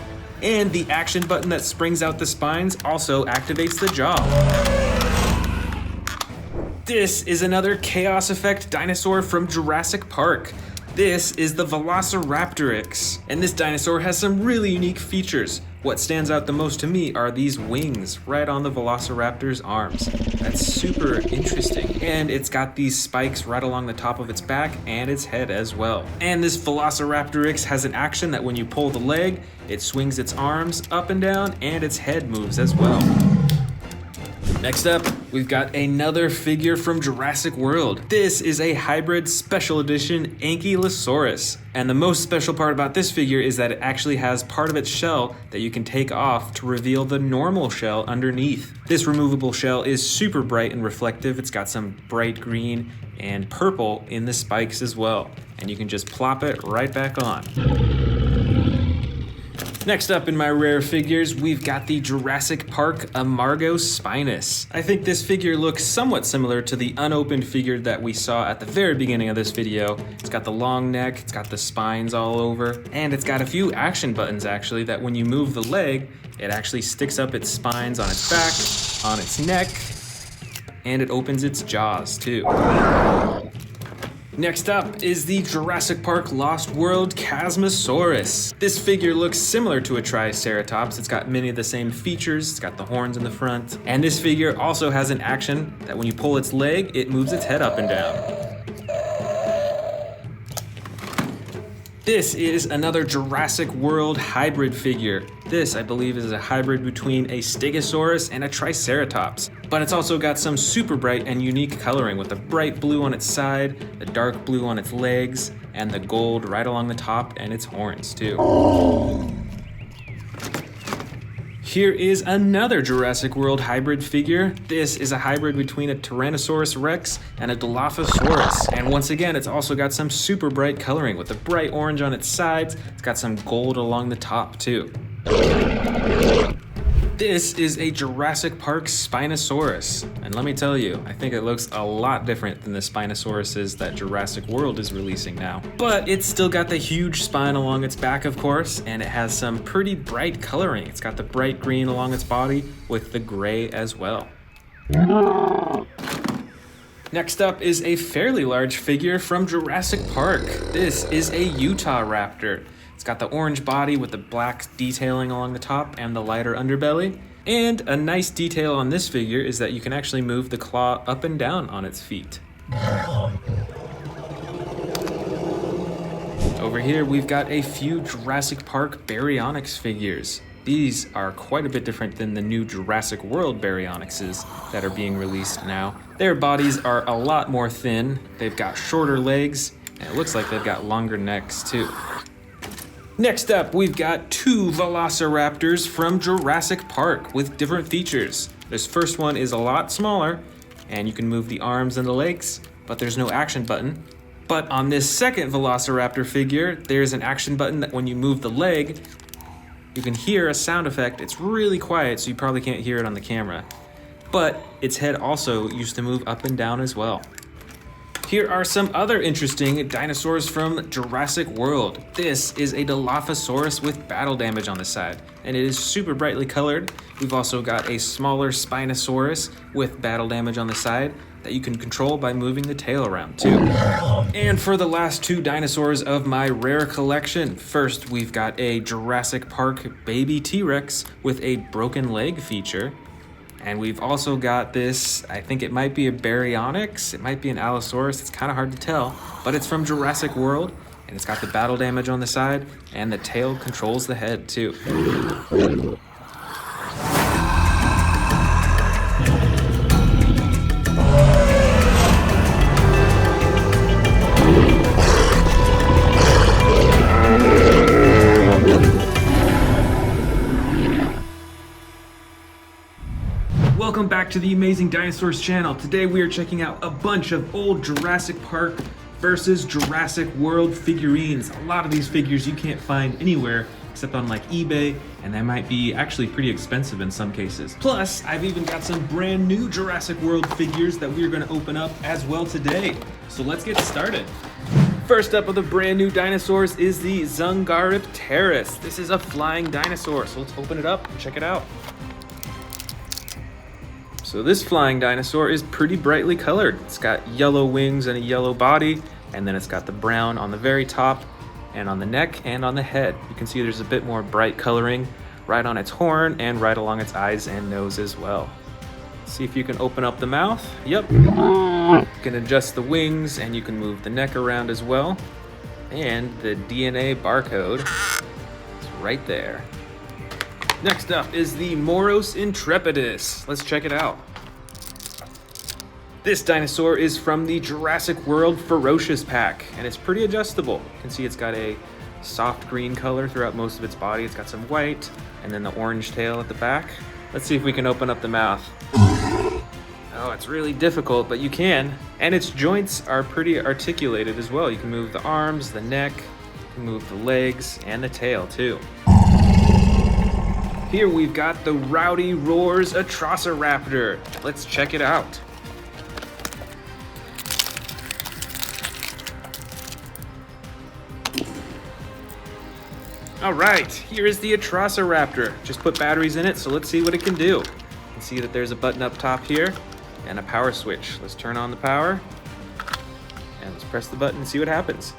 And the action button that springs out the spines also activates the jaw. This is another Chaos Effect dinosaur from Jurassic Park. This is the Velociraptorix, and this dinosaur has some really unique features. What stands out the most to me are these wings right on the Velociraptor's arms. That's super interesting. And it's got these spikes right along the top of its back and its head as well. And this Velociraptorix has an action that when you pull the leg, it swings its arms up and down and its head moves as well. Next up, we've got another figure from Jurassic World. This is a hybrid special edition Ankylosaurus. And the most special part about this figure is that it actually has part of its shell that you can take off to reveal the normal shell underneath. This removable shell is super bright and reflective. It's got some bright green and purple in the spikes as well. And you can just plop it right back on. Next up in my rare figures, we've got the Jurassic Park Amargospinus. I think this figure looks somewhat similar to the unopened figure that we saw at the very beginning of this video. It's got the long neck, it's got the spines all over, and it's got a few action buttons actually that when you move the leg, it actually sticks up its spines on its back, on its neck, and it opens its jaws too. Next up is the Jurassic Park Lost World Chasmosaurus. This figure looks similar to a Triceratops. It's got many of the same features. It's got the horns in the front. And this figure also has an action that when you pull its leg, it moves its head up and down. This is another Jurassic World hybrid figure. This, I believe, is a hybrid between a Stegosaurus and a Triceratops. But it's also got some super bright and unique coloring with the bright blue on its side, the dark blue on its legs, and the gold right along the top and its horns too. Here is another Jurassic World hybrid figure. This is a hybrid between a Tyrannosaurus Rex and a Dilophosaurus. And once again, it's also got some super bright coloring with the bright orange on its sides. It's got some gold along the top too. This is a Jurassic Park Spinosaurus, and let me tell you, I think it looks a lot different than the Spinosauruses that Jurassic World is releasing now. But it's still got the huge spine along its back, of course, and it has some pretty bright coloring. It's got the bright green along its body with the gray as well. Next up is a fairly large figure from Jurassic Park. This is a Utah Raptor. It's got the orange body with the black detailing along the top and the lighter underbelly. And a nice detail on this figure is that you can actually move the claw up and down on its feet. Over here, we've got a few Jurassic Park Baryonyx figures. These are quite a bit different than the new Jurassic World Baryonyxes that are being released now. Their bodies are a lot more thin, they've got shorter legs, and it looks like they've got longer necks too. Next up, we've got two Velociraptors from Jurassic Park with different features. This first one is a lot smaller, and you can move the arms and the legs, but there's no action button. But on this second Velociraptor figure, there's an action button that when you move the leg, you can hear a sound effect. It's really quiet, so you probably can't hear it on the camera. But its head also used to move up and down as well. Here are some other interesting dinosaurs from Jurassic World. This is a Dilophosaurus with battle damage on the side, and it is super brightly colored. We've also got a smaller Spinosaurus with battle damage on the side that you can control by moving the tail around too. And for the last two dinosaurs of my rare collection, first we've got a Jurassic Park baby T-Rex with a broken leg feature. And we've also got this, I think it might be a Baryonyx, it might be an Allosaurus, it's kind of hard to tell, but it's from Jurassic World, and it's got the battle damage on the side, and the tail controls the head too. Welcome back to the Amazing Dinosaurs channel. Today we are checking out a bunch of old Jurassic Park versus Jurassic World figurines. A lot of these figures you can't find anywhere except on like eBay, and they might be actually pretty expensive in some cases. Plus, I've even got some brand new Jurassic World figures that we're gonna open up as well today. So let's get started. First up of the brand new dinosaurs is the Zungaripterus. This is a flying dinosaur, so let's open it up and check it out. So this flying dinosaur is pretty brightly colored. It's got yellow wings and a yellow body, and then it's got the brown on the very top and on the neck and on the head. You can see there's a bit more bright coloring right on its horn and right along its eyes and nose as well. See if you can open up the mouth. Yep. You can adjust the wings and you can move the neck around as well. And the DNA barcode is right there. Next up is the Moros Intrepidus. Let's check it out. This dinosaur is from the Jurassic World Ferocious pack, and it's pretty adjustable. You can see it's got a soft green color throughout most of its body. It's got some white, and then the orange tail at the back. Let's see if we can open up the mouth. Oh, it's really difficult, but you can. And its joints are pretty articulated as well. You can move the arms, the neck, you can move the legs, and the tail too. Here we've got the Rowdy Roars Atrociraptor. Let's check it out. All right, here is the Atrociraptor. Just put batteries in it, so let's see what it can do. You can see that there's a button up top here and a power switch. Let's turn on the power and let's press the button and see what happens.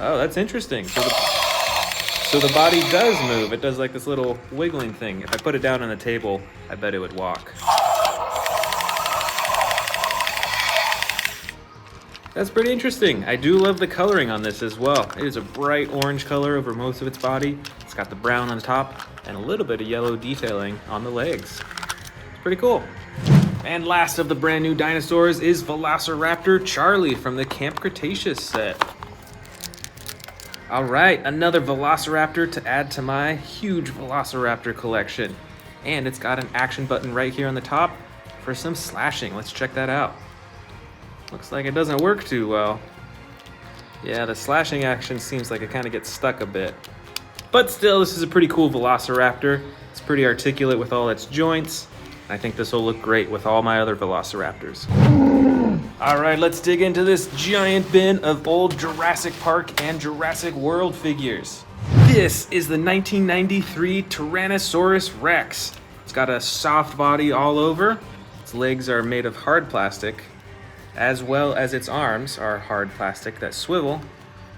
Oh, that's interesting. So the body does move. It does like this little wiggling thing. If I put it down on the table, I bet it would walk. That's pretty interesting. I do love the coloring on this as well. It is a bright orange color over most of its body. It's got the brown on the top and a little bit of yellow detailing on the legs. It's pretty cool. And last of the brand new dinosaurs is Velociraptor Charlie from the Camp Cretaceous set. All right, another Velociraptor to add to my huge Velociraptor collection. And it's got an action button right here on the top for some slashing. Let's check that out. Looks like it doesn't work too well. Yeah, the slashing action seems like it kind of gets stuck a bit. But still, this is a pretty cool Velociraptor. It's pretty articulate with all its joints. I think this will look great with all my other Velociraptors. All right, let's dig into this giant bin of old Jurassic Park and Jurassic World figures. This is the 1993 Tyrannosaurus Rex. It's got a soft body all over. Its legs are made of hard plastic, as well as its arms are hard plastic that swivel.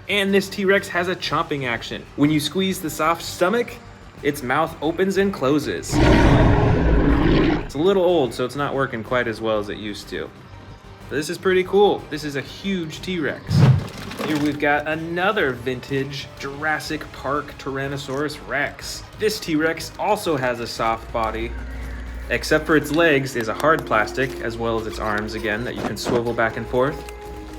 And this T-Rex has a chomping action. When you squeeze the soft stomach, its mouth opens and closes. It's a little old, so it's not working quite as well as it used to. This is pretty cool. This is a huge T-Rex. Here we've got another vintage Jurassic Park Tyrannosaurus Rex. This T-Rex also has a soft body, except for its legs is a hard plastic, as well as its arms again that you can swivel back and forth.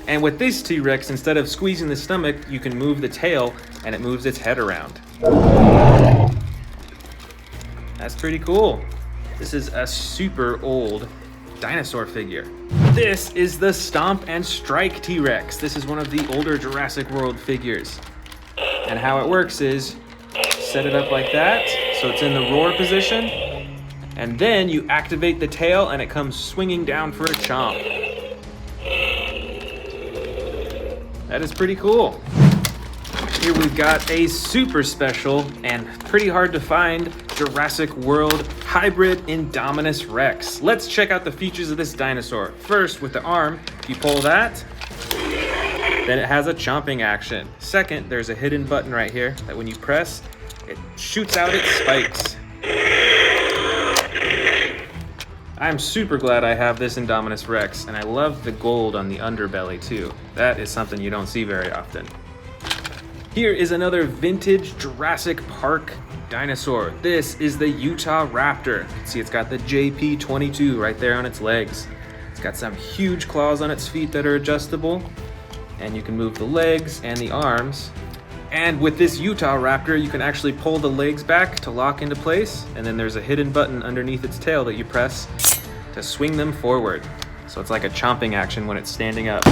And with this T-Rex, instead of squeezing the stomach, you can move the tail and it moves its head around. That's pretty cool. This is a super old dinosaur figure. This is the Stomp and Strike T-Rex. This is one of the older Jurassic World figures. And how it works is, set it up like that, so it's in the roar position, and then you activate the tail and it comes swinging down for a chomp. That is pretty cool. Here we've got a super special and pretty hard to find Jurassic World hybrid Indominus Rex. Let's check out the features of this dinosaur. First, with the arm, you pull that, then it has a chomping action. Second, there's a hidden button right here that when you press, it shoots out its spikes. I'm super glad I have this Indominus Rex, and I love the gold on the underbelly too. That is something you don't see very often. Here is another vintage Jurassic Park dinosaur. This is the Utah Raptor. See, it's got the JP22 right there on its legs. It's got some huge claws on its feet that are adjustable, and you can move the legs and the arms. And with this Utah Raptor, you can actually pull the legs back to lock into place, and then there's a hidden button underneath its tail that you press to swing them forward. So it's like a chomping action when it's standing up.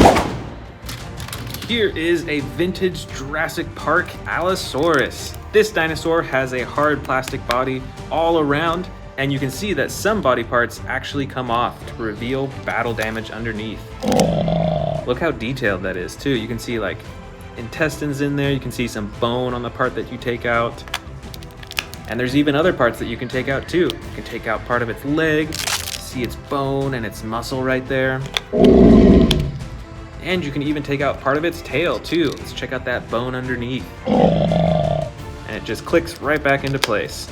Here is a vintage Jurassic Park Allosaurus. This dinosaur has a hard plastic body all around, and you can see that some body parts actually come off to reveal battle damage underneath. Look how detailed that is too. You can see like intestines in there, you can see some bone on the part that you take out. And there's even other parts that you can take out too. You can take out part of its leg, see its bone and its muscle right there. And you can even take out part of its tail too. Let's check out that bone underneath. And it just clicks right back into place.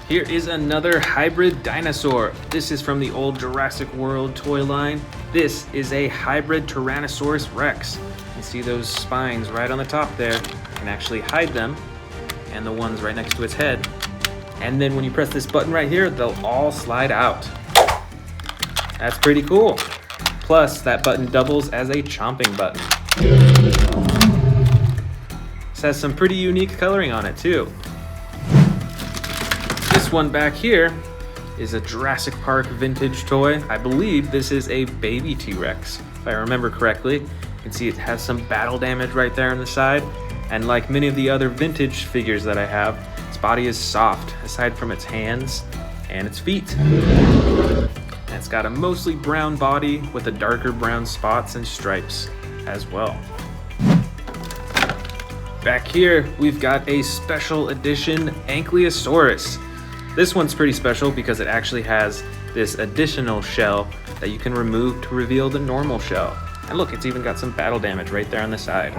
Here is another hybrid dinosaur. This is from the old Jurassic World toy line. This is a hybrid Tyrannosaurus Rex. You can see those spines right on the top there. You can actually hide them, and the ones right next to its head. And then when you press this button right here, they'll all slide out. That's pretty cool. Plus, that button doubles as a chomping button. This has some pretty unique coloring on it too. This one back here is a Jurassic Park vintage toy. I believe this is a baby T-Rex, if I remember correctly. You can see it has some battle damage right there on the side. And like many of the other vintage figures that I have, its body is soft, aside from its hands and its feet. And it's got a mostly brown body with a darker brown spots and stripes as well. Back here, we've got a special edition Ankylosaurus. This one's pretty special because it actually has this additional shell that you can remove to reveal the normal shell. And look, it's even got some battle damage right there on the side.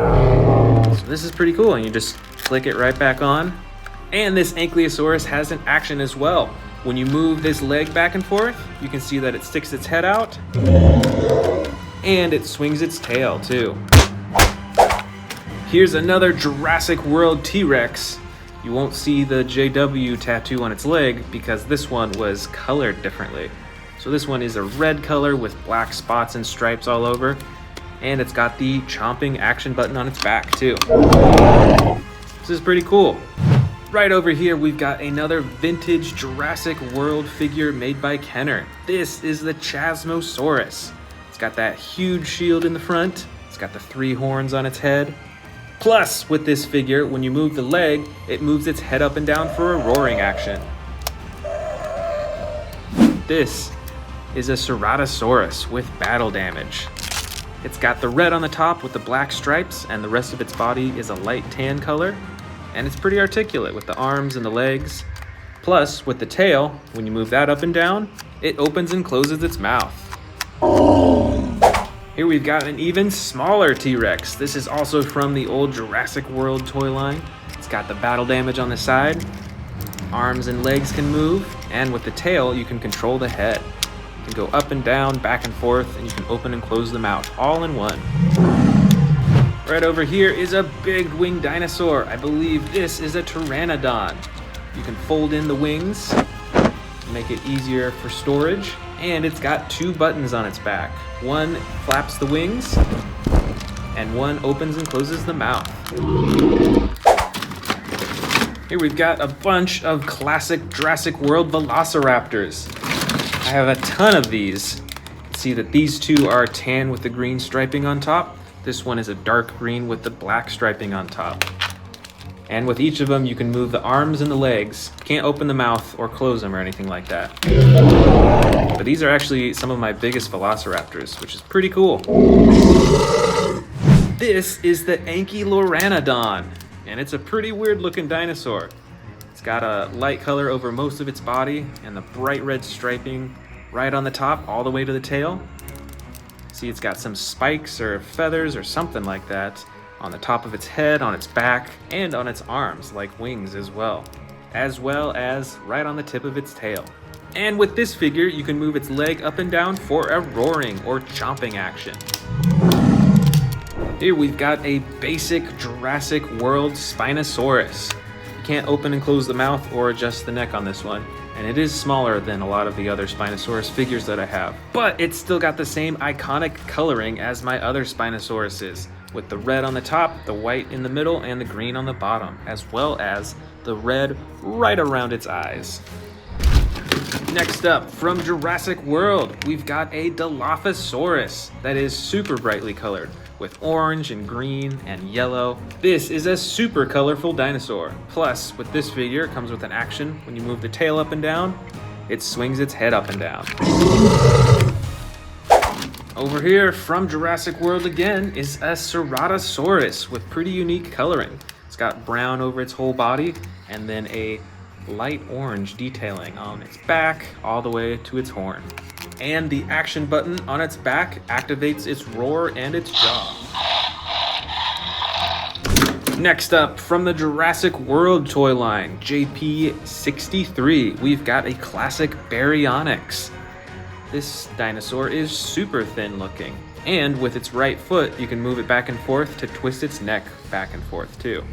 So this is pretty cool, and you just flick it right back on. And this Ankylosaurus has an action as well. When you move this leg back and forth, you can see that it sticks its head out, and it swings its tail too. Here's another Jurassic World T-Rex. You won't see the JW tattoo on its leg because this one was colored differently. So this one is a red color with black spots and stripes all over, and it's got the chomping action button on its back too. This is pretty cool. Right over here, we've got another vintage Jurassic World figure made by Kenner. This is the Chasmosaurus. It's got that huge shield in the front. It's got the 3 horns on its head. Plus, with this figure, when you move the leg, it moves its head up and down for a roaring action. This is a Ceratosaurus with battle damage. It's got the red on the top with the black stripes, and the rest of its body is a light tan color. And it's pretty articulate with the arms and the legs. Plus, with the tail, when you move that up and down, it opens and closes its mouth. Here we've got an even smaller T-Rex. This is also from the old Jurassic World toy line. It's got the battle damage on the side. Arms and legs can move, and with the tail, you can control the head. You can go up and down, back and forth, and you can open and close the mouth all in one. Right over here is a big winged dinosaur. I believe this is a pteranodon. You can fold in the wings, make it easier for storage, and it's got 2 buttons on its back. One flaps the wings, and one opens and closes the mouth. Here we've got a bunch of classic Jurassic World velociraptors. I have a ton of these. You can see that these 2 are tan with the green striping on top. This one is a dark green with the black striping on top. And with each of them, you can move the arms and the legs. Can't open the mouth or close them or anything like that. But these are actually some of my biggest velociraptors, which is pretty cool. This is the Ankyloranodon, and it's a pretty weird looking dinosaur. It's got a light color over most of its body and the bright red striping right on the top all the way to the tail. See, it's got some spikes or feathers or something like that on the top of its head, on its back, and on its arms, like wings as well as right on the tip of its tail. And with this figure, you can move its leg up and down for a roaring or chomping action. Here we've got a basic Jurassic World Spinosaurus. You can't open and close the mouth or adjust the neck on this one. And it is smaller than a lot of the other Spinosaurus figures that I have. But it's still got the same iconic coloring as my other Spinosauruses, with the red on the top, the white in the middle, and the green on the bottom, as well as the red right around its eyes. Next up, from Jurassic World, we've got a Dilophosaurus that is super brightly colored, with orange and green and yellow. This is a super colorful dinosaur. Plus, with this figure, it comes with an action. When you move the tail up and down, it swings its head up and down. Over here, from Jurassic World again, is a Ceratosaurus with pretty unique coloring. It's got brown over its whole body, and then a light orange detailing on its back all the way to its horn. And the action button on its back activates its roar and its jaw. Next up, from the Jurassic World toy line, JP63, we've got a classic Baryonyx. This dinosaur is super thin looking, and with its right foot, you can move it back and forth to twist its neck back and forth too.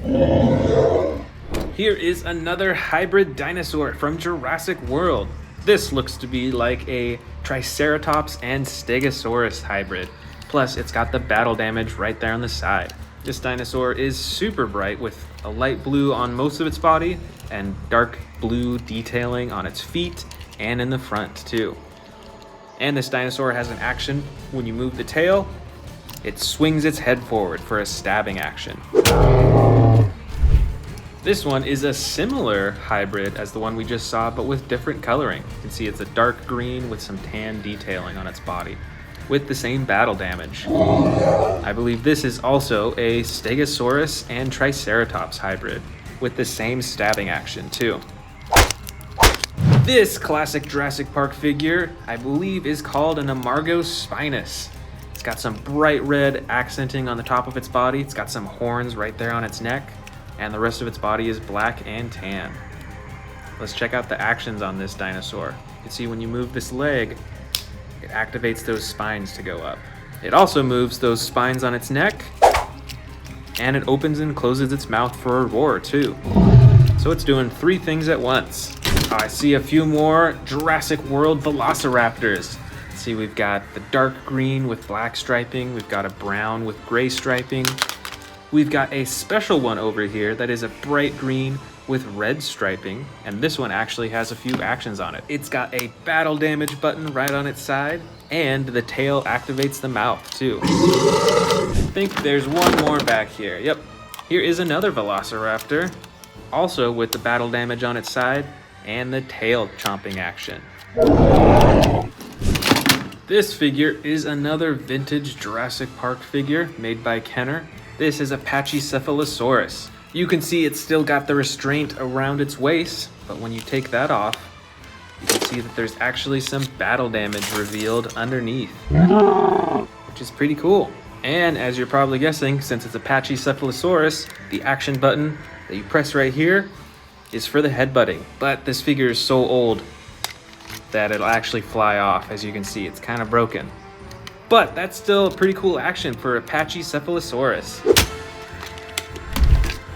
Here is another hybrid dinosaur from Jurassic World. This looks to be like a Triceratops and Stegosaurus hybrid. Plus, it's got the battle damage right there on the side. This dinosaur is super bright with a light blue on most of its body and dark blue detailing on its feet and in the front too. And this dinosaur has an action. When you move the tail, it swings its head forward for a stabbing action. This one is a similar hybrid as the one we just saw, but with different coloring. You can see it's a dark green with some tan detailing on its body, with the same battle damage. I believe this is also a Stegosaurus and Triceratops hybrid, with the same stabbing action too. This classic Jurassic Park figure, I believe, is called an Amargospinus. It's got some bright red accenting on the top of its body. It's got some horns right there on its neck, and the rest of its body is black and tan. Let's check out the actions on this dinosaur. You can see when you move this leg, it activates those spines to go up. It also moves those spines on its neck, and it opens and closes its mouth for a roar too. So it's doing 3 things at once. I see a few more Jurassic World velociraptors. See, we've got the dark green with black striping. We've got a brown with gray striping. We've got a special one over here that is a bright green with red striping, and this one actually has a few actions on it. It's got a battle damage button right on its side, and the tail activates the mouth too. I think there's one more back here. Yep, here is another Velociraptor, also with the battle damage on its side and the tail chomping action. This figure is another vintage Jurassic Park figure made by Kenner. This is a Brachiosaurus. You can see it's still got the restraint around its waist, but when you take that off, you can see that there's actually some battle damage revealed underneath, which is pretty cool. And as you're probably guessing, since it's a Brachiosaurus, the action button that you press right here is for the headbutting. But this figure is so old that it'll actually fly off. As you can see, it's kind of broken. But that's still a pretty cool action for a Brachiosaurus.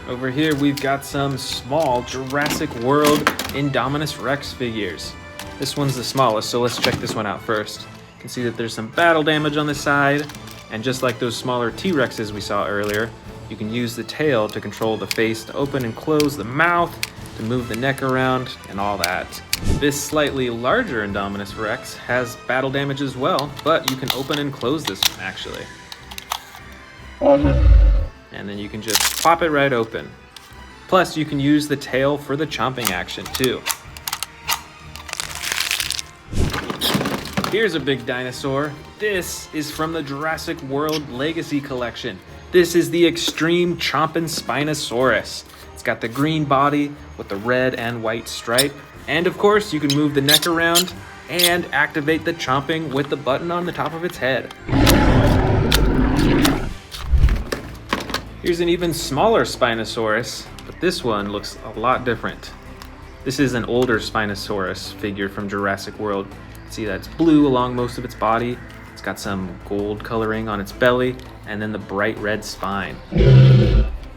Over here, we've got some small Jurassic World Indominus Rex figures. This one's the smallest, so let's check this one out first. You can see that there's some battle damage on the side, and just like those smaller T-Rexes we saw earlier, you can use the tail to control the face to open and close the mouth, to move the neck around, and all that. This slightly larger Indominus Rex has battle damage as well, but you can open and close this one actually. And then you can just pop it right open. Plus, you can use the tail for the chomping action too. Here's a big dinosaur. This is from the Jurassic World Legacy Collection. This is the Extreme Chompin' Spinosaurus. It's got the green body with the red and white stripe. And of course, you can move the neck around and activate the chomping with the button on the top of its head. Here's an even smaller Spinosaurus, but this one looks a lot different. This is an older Spinosaurus figure from Jurassic World. See that it's blue along most of its body. It's got some gold coloring on its belly, and then the bright red spine.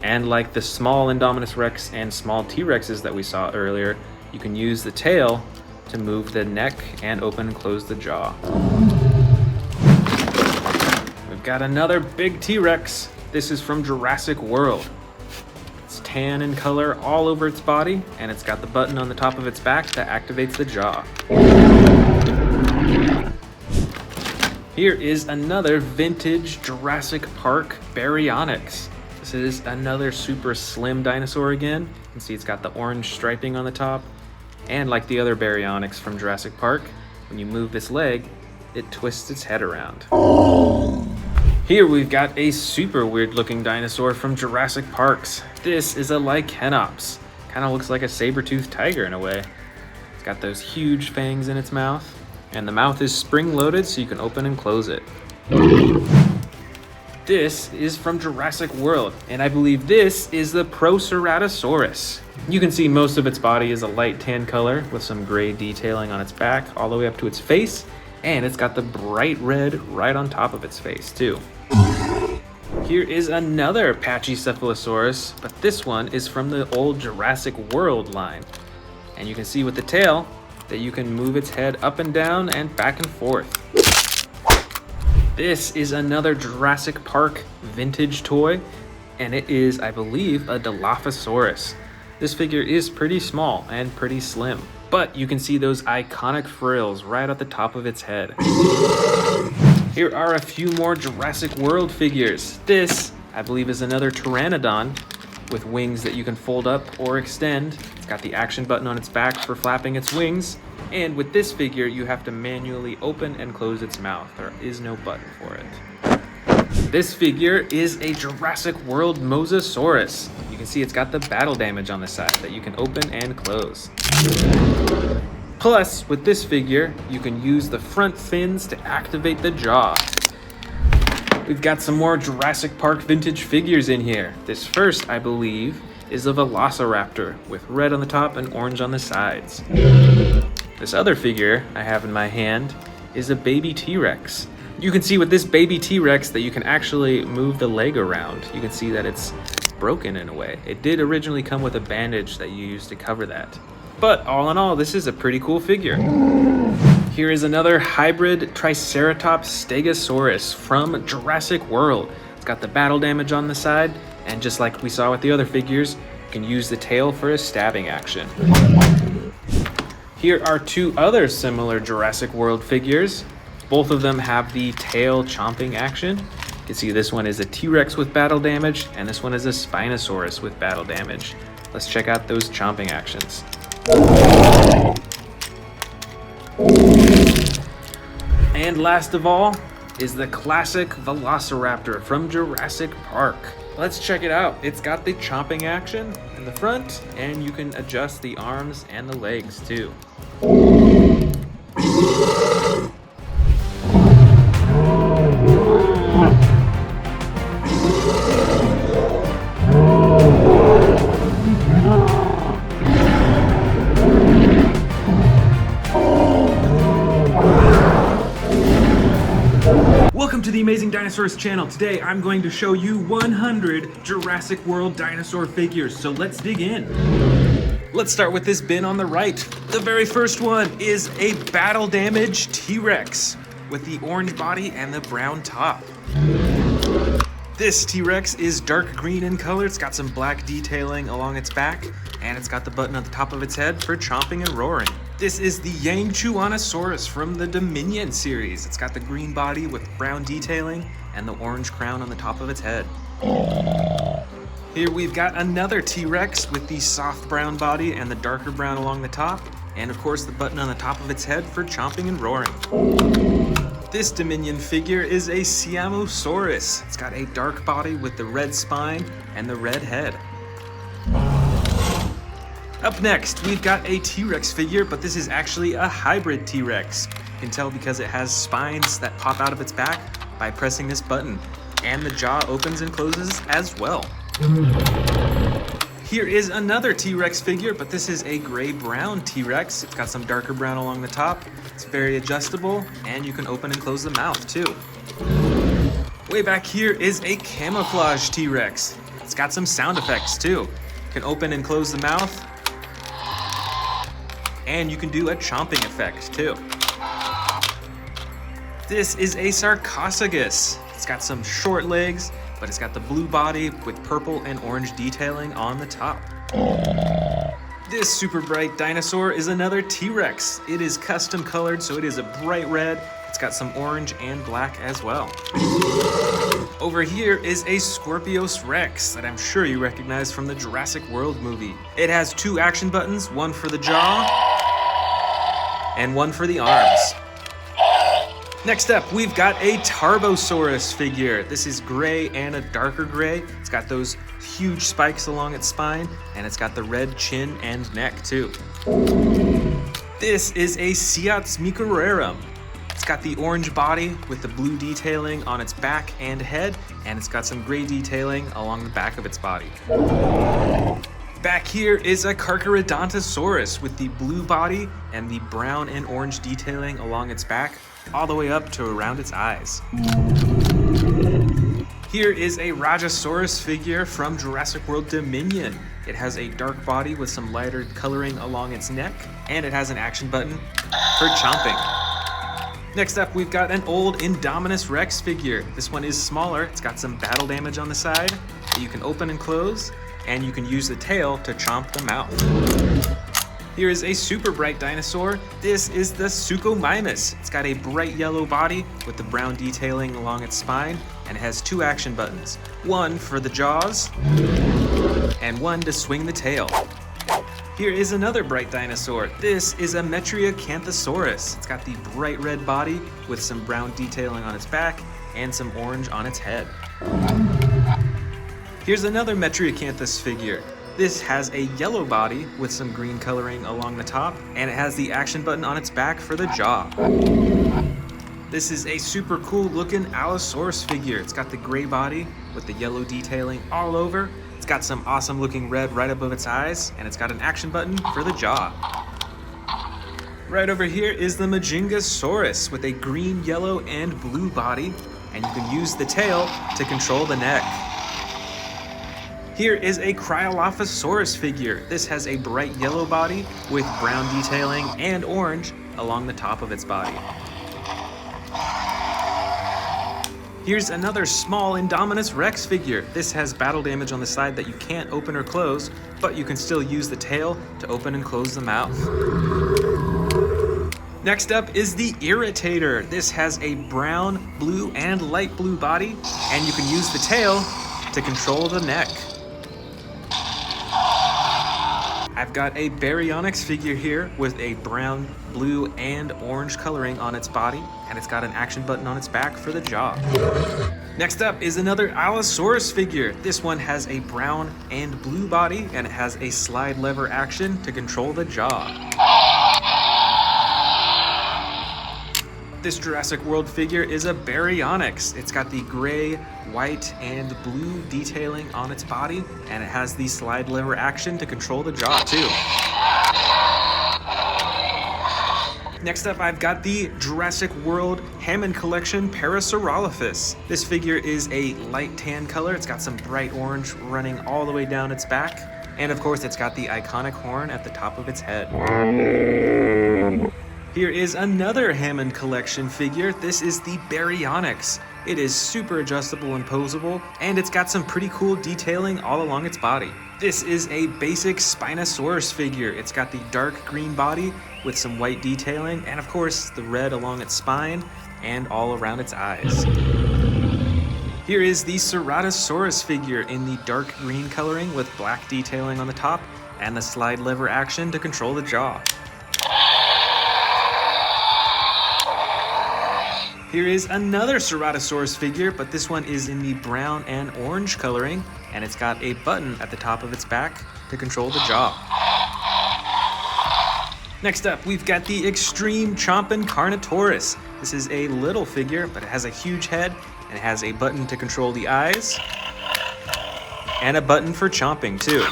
And like the small Indominus Rex and small T-Rexes that we saw earlier, you can use the tail to move the neck and open and close the jaw. We've got another big T-Rex. This is from Jurassic World. It's tan in color all over its body, and it's got the button on the top of its back that activates the jaw. Here is another vintage Jurassic Park Baryonyx. This is another super slim dinosaur again. You can see it's got the orange striping on the top, and like the other Baryonyx from Jurassic Park, when you move this leg, it twists its head around. Here we've got a super weird looking dinosaur from Jurassic Parks. This is a Lycanops. Kind of looks like a saber-toothed tiger in a way. It's got those huge fangs in its mouth, and the mouth is spring-loaded so you can open and close it. This is from Jurassic World, and I believe this is the Proceratosaurus. You can see most of its body is a light tan color with some gray detailing on its back all the way up to its face, and it's got the bright red right on top of its face too. Here is another Brachiosaurus, but this one is from the old Jurassic World line. And you can see with the tail that you can move its head up and down and back and forth. This is another Jurassic Park vintage toy, and it is, I believe, a Dilophosaurus. This figure is pretty small and pretty slim, but you can see those iconic frills right at the top of its head. Here are a few more Jurassic World figures. This, I believe, is another Pteranodon with wings that you can fold up or extend. It's got the action button on its back for flapping its wings. And with this figure, you have to manually open and close its mouth. There is no button for it. This figure is a Jurassic World Mosasaurus. You can see it's got the battle damage on the side that you can open and close. Plus, with this figure, you can use the front fins to activate the jaw. We've got some more Jurassic Park vintage figures in here. This first, I believe, is a Velociraptor with red on the top and orange on the sides. This other figure I have in my hand is a baby T-Rex. You can see with this baby T-Rex that you can actually move the leg around. You can see that it's broken in a way. It did originally come with a bandage that you used to cover that. But all in all, this is a pretty cool figure. Here is another hybrid Triceratops Stegosaurus from Jurassic World. It's got the battle damage on the side, and just like we saw with the other figures, You can use the tail for a stabbing action. Here are two other similar Jurassic World figures. Both of them have the tail chomping action. You can see this one is a T-Rex with battle damage, and this one is a Spinosaurus with battle damage. Let's check out those chomping actions. And last of all is the classic Velociraptor from Jurassic Park. Let's check it out. It's got the chomping action in the front, and you can adjust the arms and the legs too. Welcome to the Amazing Dinosaurs channel. Today I'm going to show you 100 Jurassic World dinosaur figures, so let's dig in. Let's start with this bin on the right. The very first one is a battle damage T-Rex with the orange body and the brown top. This T-Rex is dark green in color. It's got some black detailing along its back, and it's got the button on the top of its head for chomping and roaring. This is the Yangchuanosaurus from the Dominion series. It's got the green body with brown detailing and the orange crown on the top of its head. Here we've got another T-Rex with the soft brown body and the darker brown along the top, and of course the button on the top of its head for chomping and roaring. This Dominion figure is a Siamosaurus. It's got a dark body with the red spine and the red head. Up next, we've got a T-Rex figure, but this is actually a hybrid T-Rex. You can tell because it has spines that pop out of its back by pressing this button, and the jaw opens and closes as well. Here is another T-Rex figure, but this is a gray-brown T-Rex. It's got some darker brown along the top. It's very adjustable, and you can open and close the mouth too. Way back here is a camouflage T-Rex. It's got some sound effects too. You can open and close the mouth, and you can do a chomping effect too. This is a Sarcophagus. It's got some short legs, but it's got the blue body with purple and orange detailing on the top. This super bright dinosaur is another T-Rex. It is custom colored, so it is a bright red. It's got some orange and black as well. Over here is a Scorpius Rex that I'm sure you recognize from the Jurassic World movie. It has two action buttons, one for the jaw and one for the arms. Next up, we've got a Tarbosaurus figure. This is gray and a darker gray. It's got those huge spikes along its spine, and it's got the red chin and neck too. This is a Siatsmicrorerum. It's got the orange body with the blue detailing on its back and head, and it's got some gray detailing along the back of its body. Back here is a Carcharodontosaurus with the blue body and the brown and orange detailing along its back, all the way up to around its eyes. Here is a Rajasaurus figure from Jurassic World Dominion. It has a dark body with some lighter coloring along its neck, and it has an action button for chomping. Next up, we've got an old Indominus Rex figure. This one is smaller. It's got some battle damage on the side that you can open and close, and you can use the tail to chomp the mouth. Here is a super bright dinosaur. This is the Suchomimus. It's got a bright yellow body with the brown detailing along its spine, and it has two action buttons. One for the jaws, and one to swing the tail. Here is another bright dinosaur. This is a Metriacanthosaurus. It's got the bright red body with some brown detailing on its back and some orange on its head. Here's another Metriacanthus figure. This has a yellow body with some green coloring along the top, and it has the action button on its back for the jaw. This is a super cool looking Allosaurus figure. It's got the gray body with the yellow detailing all over. It's got some awesome looking red right above its eyes, and it's got an action button for the jaw. Right over here is the Majingasaurus with a green, yellow, and blue body, and you can use the tail to control the neck. Here is a Cryolophosaurus figure. This has a bright yellow body with brown detailing and orange along the top of its body. Here's another small Indominus Rex figure. This has battle damage on the side that you can't open or close, but you can still use the tail to open and close the mouth. Next up is the Irritator. This has a brown, blue, and light blue body, and you can use the tail to control the neck. I've got a Baryonyx figure here with a brown, blue, and orange coloring on its body, and it's got an action button on its back for the jaw. Next up is another Allosaurus figure. This one has a brown and blue body, and it has a slide lever action to control the jaw. This Jurassic World figure is a Baryonyx. It's got the gray, white, and blue detailing on its body, and it has the slide lever action to control the jaw too. Next up, I've got the Jurassic World Hammond Collection Parasaurolophus. This figure is a light tan color. It's got some bright orange running all the way down its back, and of course, it's got the iconic horn at the top of its head. Here is another Hammond Collection figure. This is the Baryonyx. It is super adjustable and posable, and it's got some pretty cool detailing all along its body. This is a basic Spinosaurus figure. It's got the dark green body with some white detailing, and of course the red along its spine and all around its eyes. Here is the Ceratosaurus figure in the dark green coloring with black detailing on the top and the slide lever action to control the jaw. Here is another Ceratosaurus figure, but this one is in the brown and orange coloring, and it's got a button at the top of its back to control the jaw. Next up, we've got the Extreme Chompin' Carnotaurus. This is a little figure, but it has a huge head, and it has a button to control the eyes, and a button for chomping too.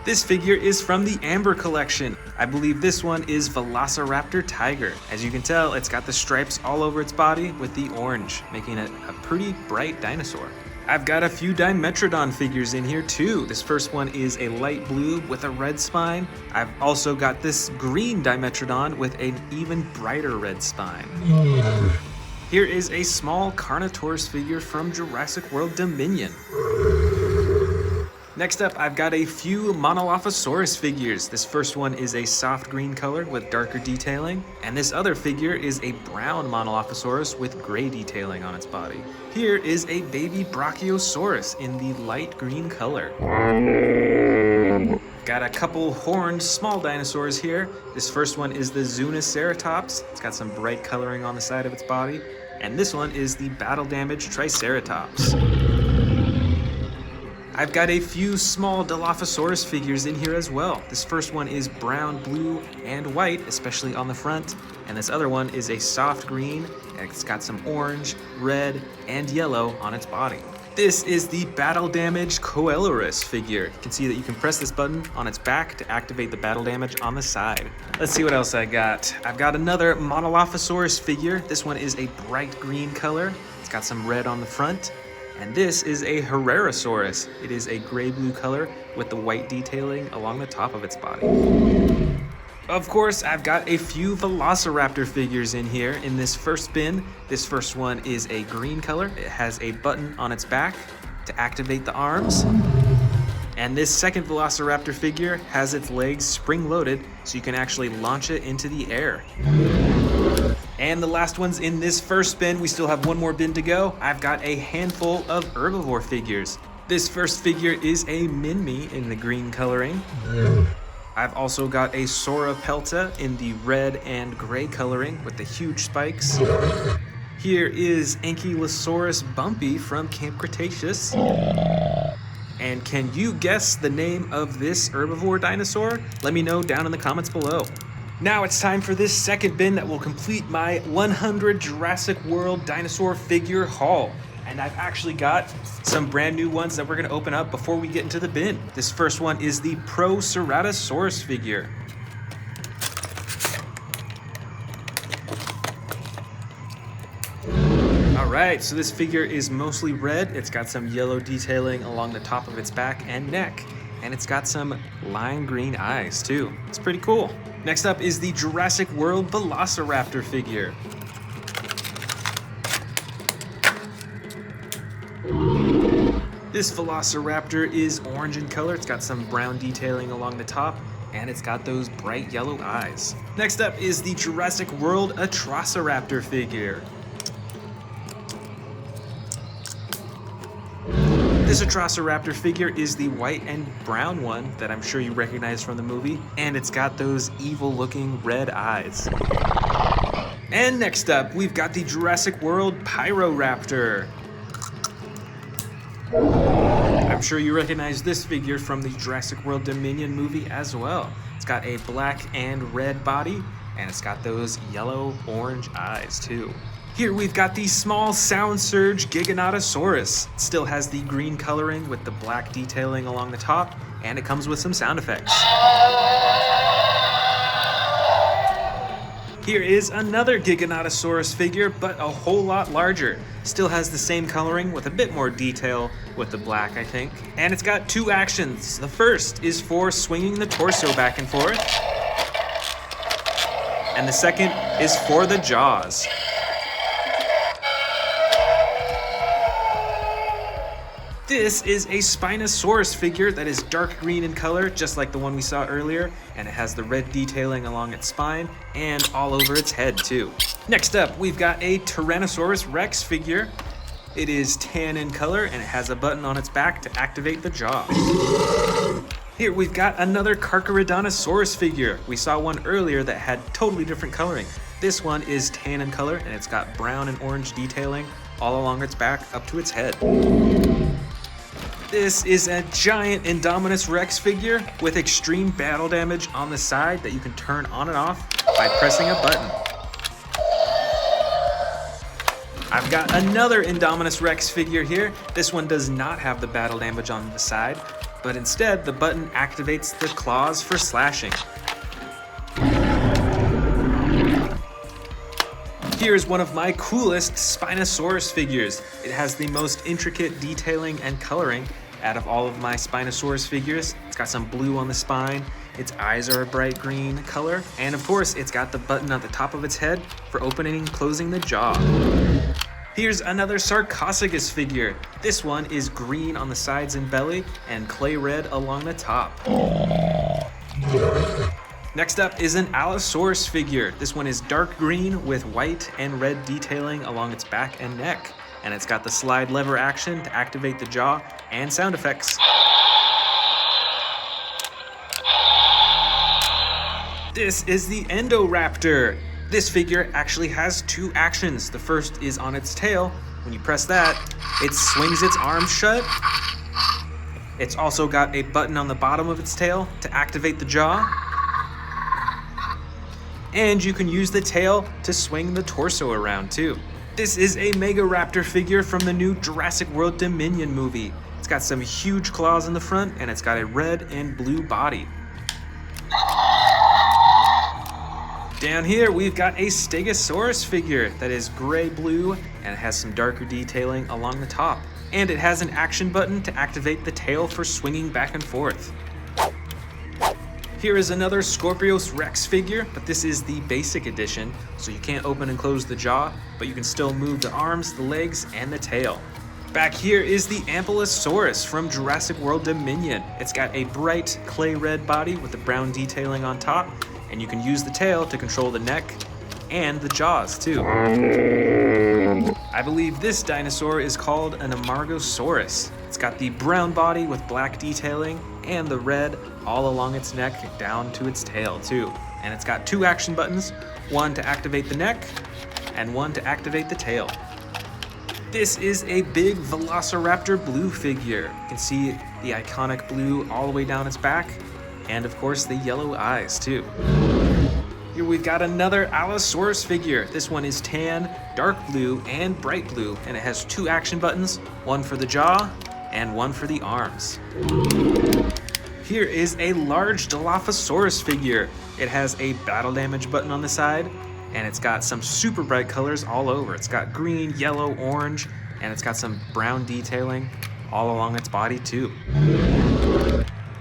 This figure is from the Amber Collection. I believe this one is Velociraptor Tiger. As you can tell, it's got the stripes all over its body with the orange, making it a pretty bright dinosaur. I've got a few Dimetrodon figures in here too. This first one is a light blue with a red spine. I've also got this green Dimetrodon with an even brighter red spine. Here is a small Carnotaurus figure from Jurassic World Dominion. Next up, I've got a few Monolophosaurus figures. This first one is a soft green color with darker detailing, and this other figure is a brown Monolophosaurus with gray detailing on its body. Here is a baby Brachiosaurus in the light green color. Got a couple horned small dinosaurs here. This first one is the Zuniceratops. It's got some bright coloring on the side of its body, and this one is the battle damaged Triceratops. I've got a few small Dilophosaurus figures in here as well. This first one is brown, blue, and white, especially on the front. And this other one is a soft green, and it's got some orange, red, and yellow on its body. This is the battle damaged Coelurus figure. You can see that you can press this button on its back to activate the battle damage on the side. Let's see what else I got. I've got another Monolophosaurus figure. This one is a bright green color. It's got some red on the front. And this is a Herrerasaurus. It is a gray-blue color with the white detailing along the top of its body. Of course, I've got a few Velociraptor figures in here in this first bin. This first one is a green color. It has a button on its back to activate the arms. And this second Velociraptor figure has its legs spring-loaded, so you can actually launch it into the air. And the last one's in this first bin. We still have one more bin to go. I've got a handful of herbivore figures. This first figure is a Minmi in the green coloring. I've also got a Sauropelta in the red and gray coloring with the huge spikes. Here is Ankylosaurus Bumpy from Camp Cretaceous. And can you guess the name of this herbivore dinosaur? Let me know down in the comments below. Now it's time for this second bin that will complete my 100 Jurassic World dinosaur figure haul. And I've actually got some brand new ones that we're gonna open up before we get into the bin. This first one is the Proceratosaurus figure. Alright, so this figure is mostly red. It's got some yellow detailing along the top of its back and neck. And it's got some lime green eyes too. It's pretty cool. Next up is the Jurassic World Velociraptor figure. This Velociraptor is orange in color. It's got some brown detailing along the top, and it's got those bright yellow eyes. Next up is the Jurassic World Atrociraptor figure. This Atrociraptor figure is the white and brown one that I'm sure you recognize from the movie, and it's got those evil-looking red eyes. And next up, we've got the Jurassic World Pyroraptor. I'm sure you recognize this figure from the Jurassic World Dominion movie as well. It's got a black and red body, and it's got those yellow-orange eyes too. Here we've got the small sound surge Giganotosaurus. It still has the green coloring with the black detailing along the top, and it comes with some sound effects. Here is another Giganotosaurus figure, but a whole lot larger. Still has the same coloring with a bit more detail with the black, I think. And it's got two actions. The first is for swinging the torso back and forth. And the second is for the jaws. This is a Spinosaurus figure that is dark green in color, just like the one we saw earlier, and it has the red detailing along its spine and all over its head too. Next up, we've got a Tyrannosaurus Rex figure. It is tan in color and it has a button on its back to activate the jaw. Here we've got another Carcharodontosaurus figure. We saw one earlier that had totally different coloring. This one is tan in color and it's got brown and orange detailing all along its back up to its head. This is a giant Indominus Rex figure with extreme battle damage on the side that you can turn on and off by pressing a button. I've got another Indominus Rex figure here. This one does not have the battle damage on the side, but instead the button activates the claws for slashing. Here's one of my coolest Spinosaurus figures. It has the most intricate detailing and coloring out of all of my Spinosaurus figures. It's got some blue on the spine, its eyes are a bright green color, and of course it's got the button at the top of its head for opening and closing the jaw. Here's another Sarcophagus figure. This one is green on the sides and belly and clay red along the top. Next up is an Allosaurus figure. This one is dark green with white and red detailing along its back and neck. And it's got the slide lever action to activate the jaw and sound effects. This is the Endoraptor. This figure actually has two actions. The first is on its tail. When you press that, it swings its arms shut. It's also got a button on the bottom of its tail to activate the jaw. And you can use the tail to swing the torso around too. This is a Megaraptor figure from the new Jurassic World Dominion movie. It's got some huge claws in the front and it's got a red and blue body. Down here we've got a Stegosaurus figure that is gray-blue and it has some darker detailing along the top. And it has an action button to activate the tail for swinging back and forth. Here is another Scorpius Rex figure, but this is the basic edition, so you can't open and close the jaw, but you can still move the arms, the legs, and the tail. Back here is the Ankylosaurus from Jurassic World Dominion. It's got a bright clay red body with the brown detailing on top, and you can use the tail to control the neck and the jaws too. I believe this dinosaur is called an Amargosaurus. It's got the brown body with black detailing and the red all along its neck down to its tail too. And it's got two action buttons, one to activate the neck and one to activate the tail. This is a big Velociraptor blue figure. You can see the iconic blue all the way down its back and of course the yellow eyes too. Here we've got another Allosaurus figure. This one is tan, dark blue, and bright blue, and it has two action buttons, one for the jaw and one for the arms. Here is a large Dilophosaurus figure. It has a battle damage button on the side, and it's got some super bright colors all over. It's got green, yellow, orange, and it's got some brown detailing all along its body too.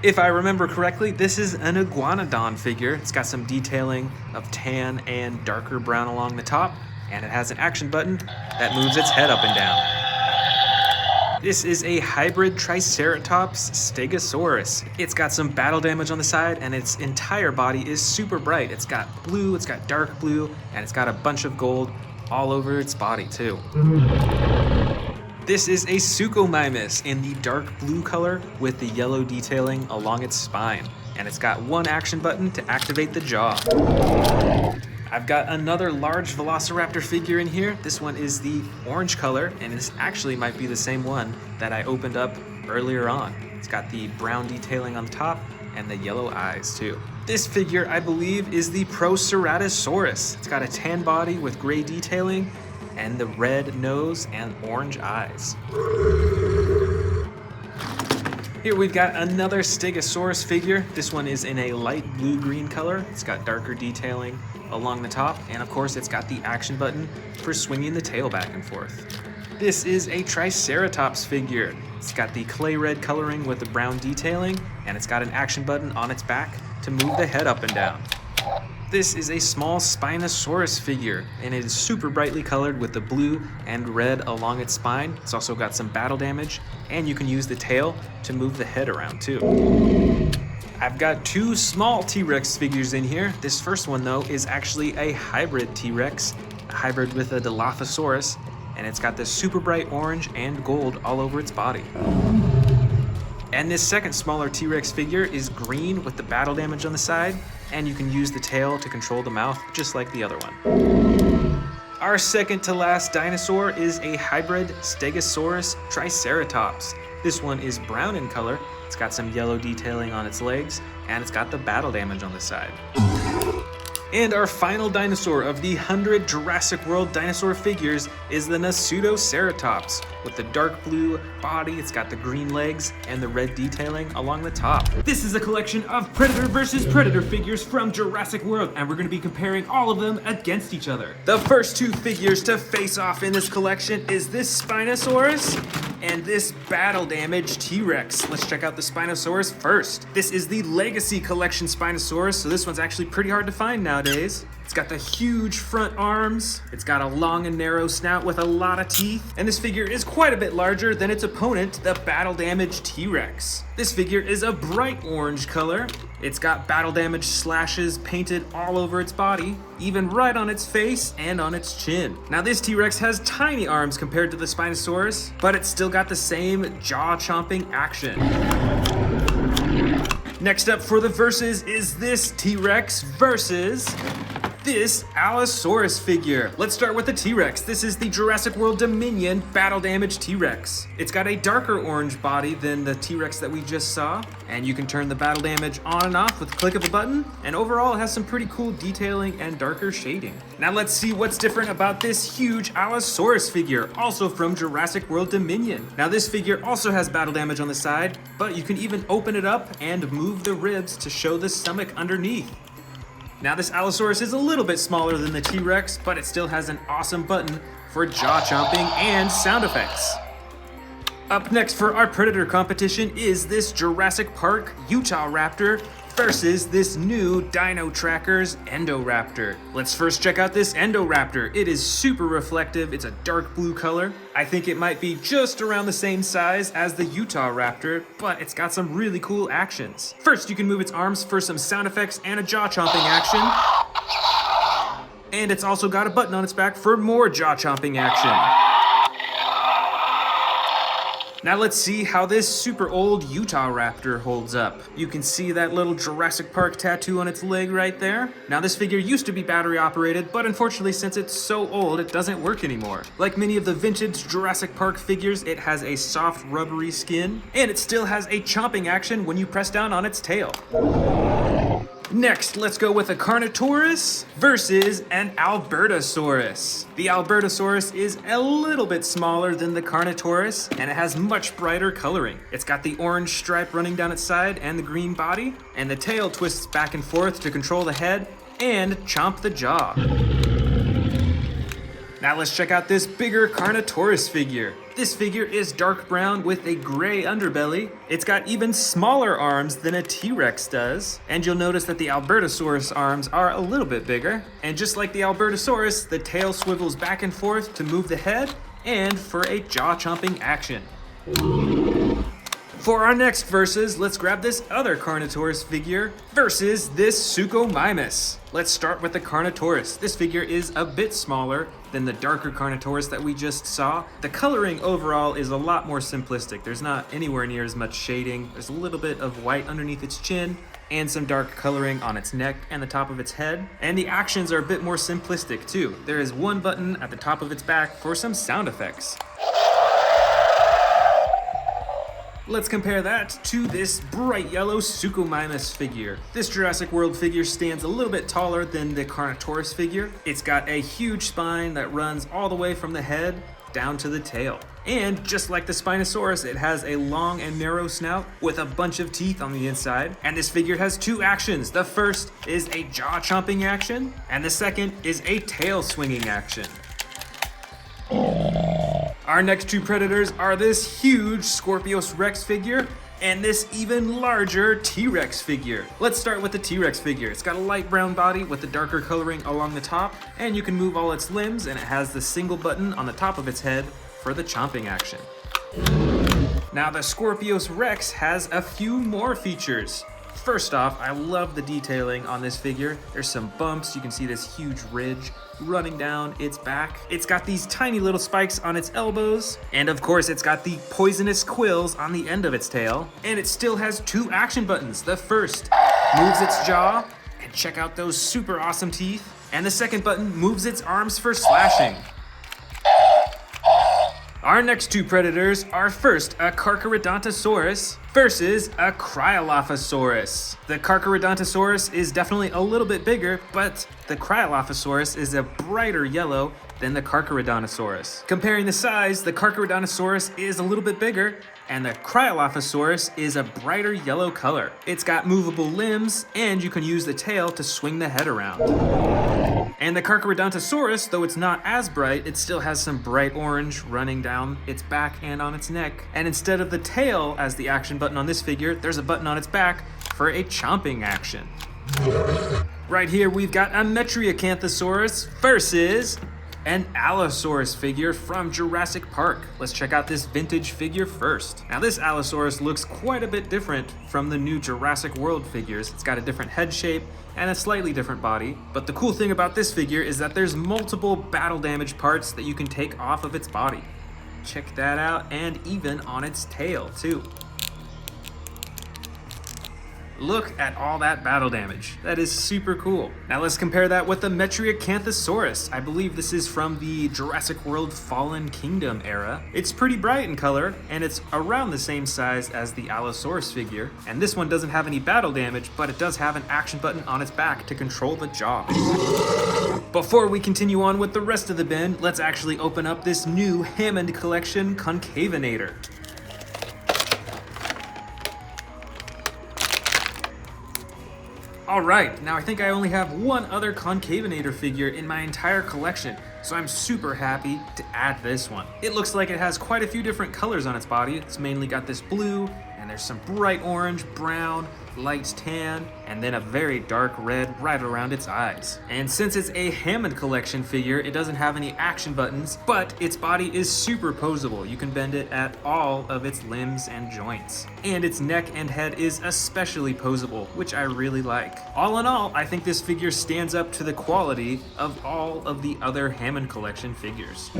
If I remember correctly, this is an Iguanodon figure. It's got some detailing of tan and darker brown along the top, and it has an action button that moves its head up and down. This is a hybrid Triceratops Stegosaurus. It's got some battle damage on the side, and its entire body is super bright. It's got blue, it's got dark blue, and it's got a bunch of gold all over its body too. This is a Suchomimus in the dark blue color with the yellow detailing along its spine, and it's got one action button to activate the jaw. I've got another large Velociraptor figure in here. This one is the orange color, and this actually might be the same one that I opened up earlier on. It's got the brown detailing on the top and the yellow eyes too. This figure, I believe, is the Proceratosaurus. It's got a tan body with gray detailing and the red nose and orange eyes. Here we've got another Stegosaurus figure. This one is in a light blue-green color. It's got darker detailing along the top, and of course it's got the action button for swinging the tail back and forth. This is a Triceratops figure. It's got the clay red coloring with the brown detailing, and it's got an action button on its back to move the head up and down. This is a small Spinosaurus figure, and it is super brightly colored with the blue and red along its spine. It's also got some battle damage, and you can use the tail to move the head around too. I've got two small T-Rex figures in here. This first one though is actually a hybrid T-Rex, a hybrid with a Dilophosaurus, and it's got this super bright orange and gold all over its body. And this second smaller T-Rex figure is green with the battle damage on the side, and you can use the tail to control the mouth just like the other one. Our second to last dinosaur is a hybrid Stegosaurus Triceratops. This one is brown in color, it's got some yellow detailing on its legs, and it's got the battle damage on the side. And our final dinosaur of the 100 Jurassic World dinosaur figures is the Nasutoceratops. With the dark blue body, it's got the green legs and the red detailing along the top. This is a collection of Predator versus Predator figures from Jurassic World, and we're going to be comparing all of them against each other. The first two figures to face off in this collection is this Spinosaurus and this battle damaged T-Rex. Let's check out the Spinosaurus first. This is the Legacy Collection Spinosaurus, so this one's actually pretty hard to find nowadays. It's got the huge front arms, it's got a long and narrow snout with a lot of teeth, and this figure is quite a bit larger than its opponent, the battle damaged T-Rex. This figure is a bright orange color. It's got battle damage slashes painted all over its body, even right on its face and on its chin. Now this T-Rex has tiny arms compared to the Spinosaurus, but it's still got the same jaw-chomping action. Next up for the versus is this T-Rex versus this Allosaurus figure. Let's start with the T-Rex. This is the Jurassic World Dominion battle damaged T-Rex. It's got a darker orange body than the T-Rex that we just saw, and you can turn the battle damage on and off with the click of a button, and overall it has some pretty cool detailing and darker shading. Now let's see what's different about this huge Allosaurus figure, also from Jurassic World Dominion. Now this figure also has battle damage on the side, but you can even open it up and move the ribs to show the stomach underneath. Now this Allosaurus is a little bit smaller than the T-Rex, but it still has an awesome button for jaw chomping and sound effects. Up next for our Predator competition is this Jurassic Park Utah Raptor versus this new Dino Trackers Endoraptor. Let's first check out this Endoraptor. It is super reflective, it's a dark blue color. I think it might be just around the same size as the Utah Raptor, but it's got some really cool actions. First, you can move its arms for some sound effects and a jaw-chomping action. And it's also got a button on its back for more jaw-chomping action. Now let's see how this super old Utah Raptor holds up. You can see that little Jurassic Park tattoo on its leg right there. Now this figure used to be battery operated, but unfortunately since it's so old, it doesn't work anymore. Like many of the vintage Jurassic Park figures, it has a soft rubbery skin, and it still has a chomping action when you press down on its tail. Next, let's go with a Carnotaurus versus an Albertosaurus. The Albertosaurus is a little bit smaller than the Carnotaurus, and it has much brighter coloring. It's got the orange stripe running down its side and the green body, and the tail twists back and forth to control the head and chomp the jaw. Now let's check out this bigger Carnotaurus figure. This figure is dark brown with a gray underbelly. It's got even smaller arms than a T-Rex does. And you'll notice that the Albertosaurus arms are a little bit bigger. And just like the Albertosaurus, the tail swivels back and forth to move the head and for a jaw-chomping action. For our next versus, let's grab this other Carnotaurus figure versus this Suchomimus. Let's start with the Carnotaurus. This figure is a bit smaller than the darker Carnotaurus that we just saw. The coloring overall is a lot more simplistic. There's not anywhere near as much shading. There's a little bit of white underneath its chin and some dark coloring on its neck and the top of its head. And the actions are a bit more simplistic too. There is one button at the top of its back for some sound effects. Let's compare that to this bright yellow Suchomimus figure. This Jurassic World figure stands a little bit taller than the Carnotaurus figure. It's got a huge spine that runs all the way from the head down to the tail. And just like the Spinosaurus, it has a long and narrow snout with a bunch of teeth on the inside. And this figure has two actions. The first is a jaw chomping action, and the second is a tail swinging action. Our next two predators are this huge Scorpius Rex figure and this even larger T-Rex figure. Let's start with the T-Rex figure. It's got a light brown body with the darker coloring along the top, and you can move all its limbs, and it has the single button on the top of its head for the chomping action. Now the Scorpius Rex has a few more features. First off, I love the detailing on this figure. There's some bumps. You can see this huge ridge running down its back. It's got these tiny little spikes on its elbows. And of course, it's got the poisonous quills on the end of its tail. And it still has two action buttons. The first moves its jaw, and check out those super awesome teeth. And the second button moves its arms for slashing. Our next two predators are first a Carcharodontosaurus versus a Cryolophosaurus. The Carcharodontosaurus is definitely a little bit bigger, but the Cryolophosaurus is a brighter yellow than the Carcharodontosaurus. Comparing the size, the Carcharodontosaurus is a little bit bigger, and the Cryolophosaurus is a brighter yellow color. It's got movable limbs, and you can use the tail to swing the head around. And the Carcharodontosaurus, though it's not as bright, it still has some bright orange running down its back and on its neck. And instead of the tail as the action button on this figure, there's a button on its back for a chomping action. Right here, we've got a Metriacanthosaurus versus an Allosaurus figure from Jurassic Park. Let's check out this vintage figure first. Now this Allosaurus looks quite a bit different from the new Jurassic World figures. It's got a different head shape and a slightly different body. But the cool thing about this figure is that there's multiple battle damage parts that you can take off of its body. Check that out, and even on its tail too. Look at all that battle damage. That is super cool. Now let's compare that with the Metriacanthosaurus. I believe this is from the Jurassic World Fallen Kingdom era. It's pretty bright in color, and it's around the same size as the Allosaurus figure. And this one doesn't have any battle damage, but it does have an action button on its back to control the jaw. Before we continue on with the rest of the bin, let's actually open up this new Hammond Collection Concavinator. Alright, now I think I only have one other Concavinator figure in my entire collection, so I'm super happy to add this one. It looks like it has quite a few different colors on its body. It's mainly got this blue, and there's some bright orange, brown, light tan, and then a very dark red right around its eyes. And since it's a Hammond Collection figure, it doesn't have any action buttons, but its body is super posable. You can bend it at all of its limbs and joints. And its neck and head is especially posable, which I really like. All in all, I think this figure stands up to the quality of all of the other Hammond Collection figures.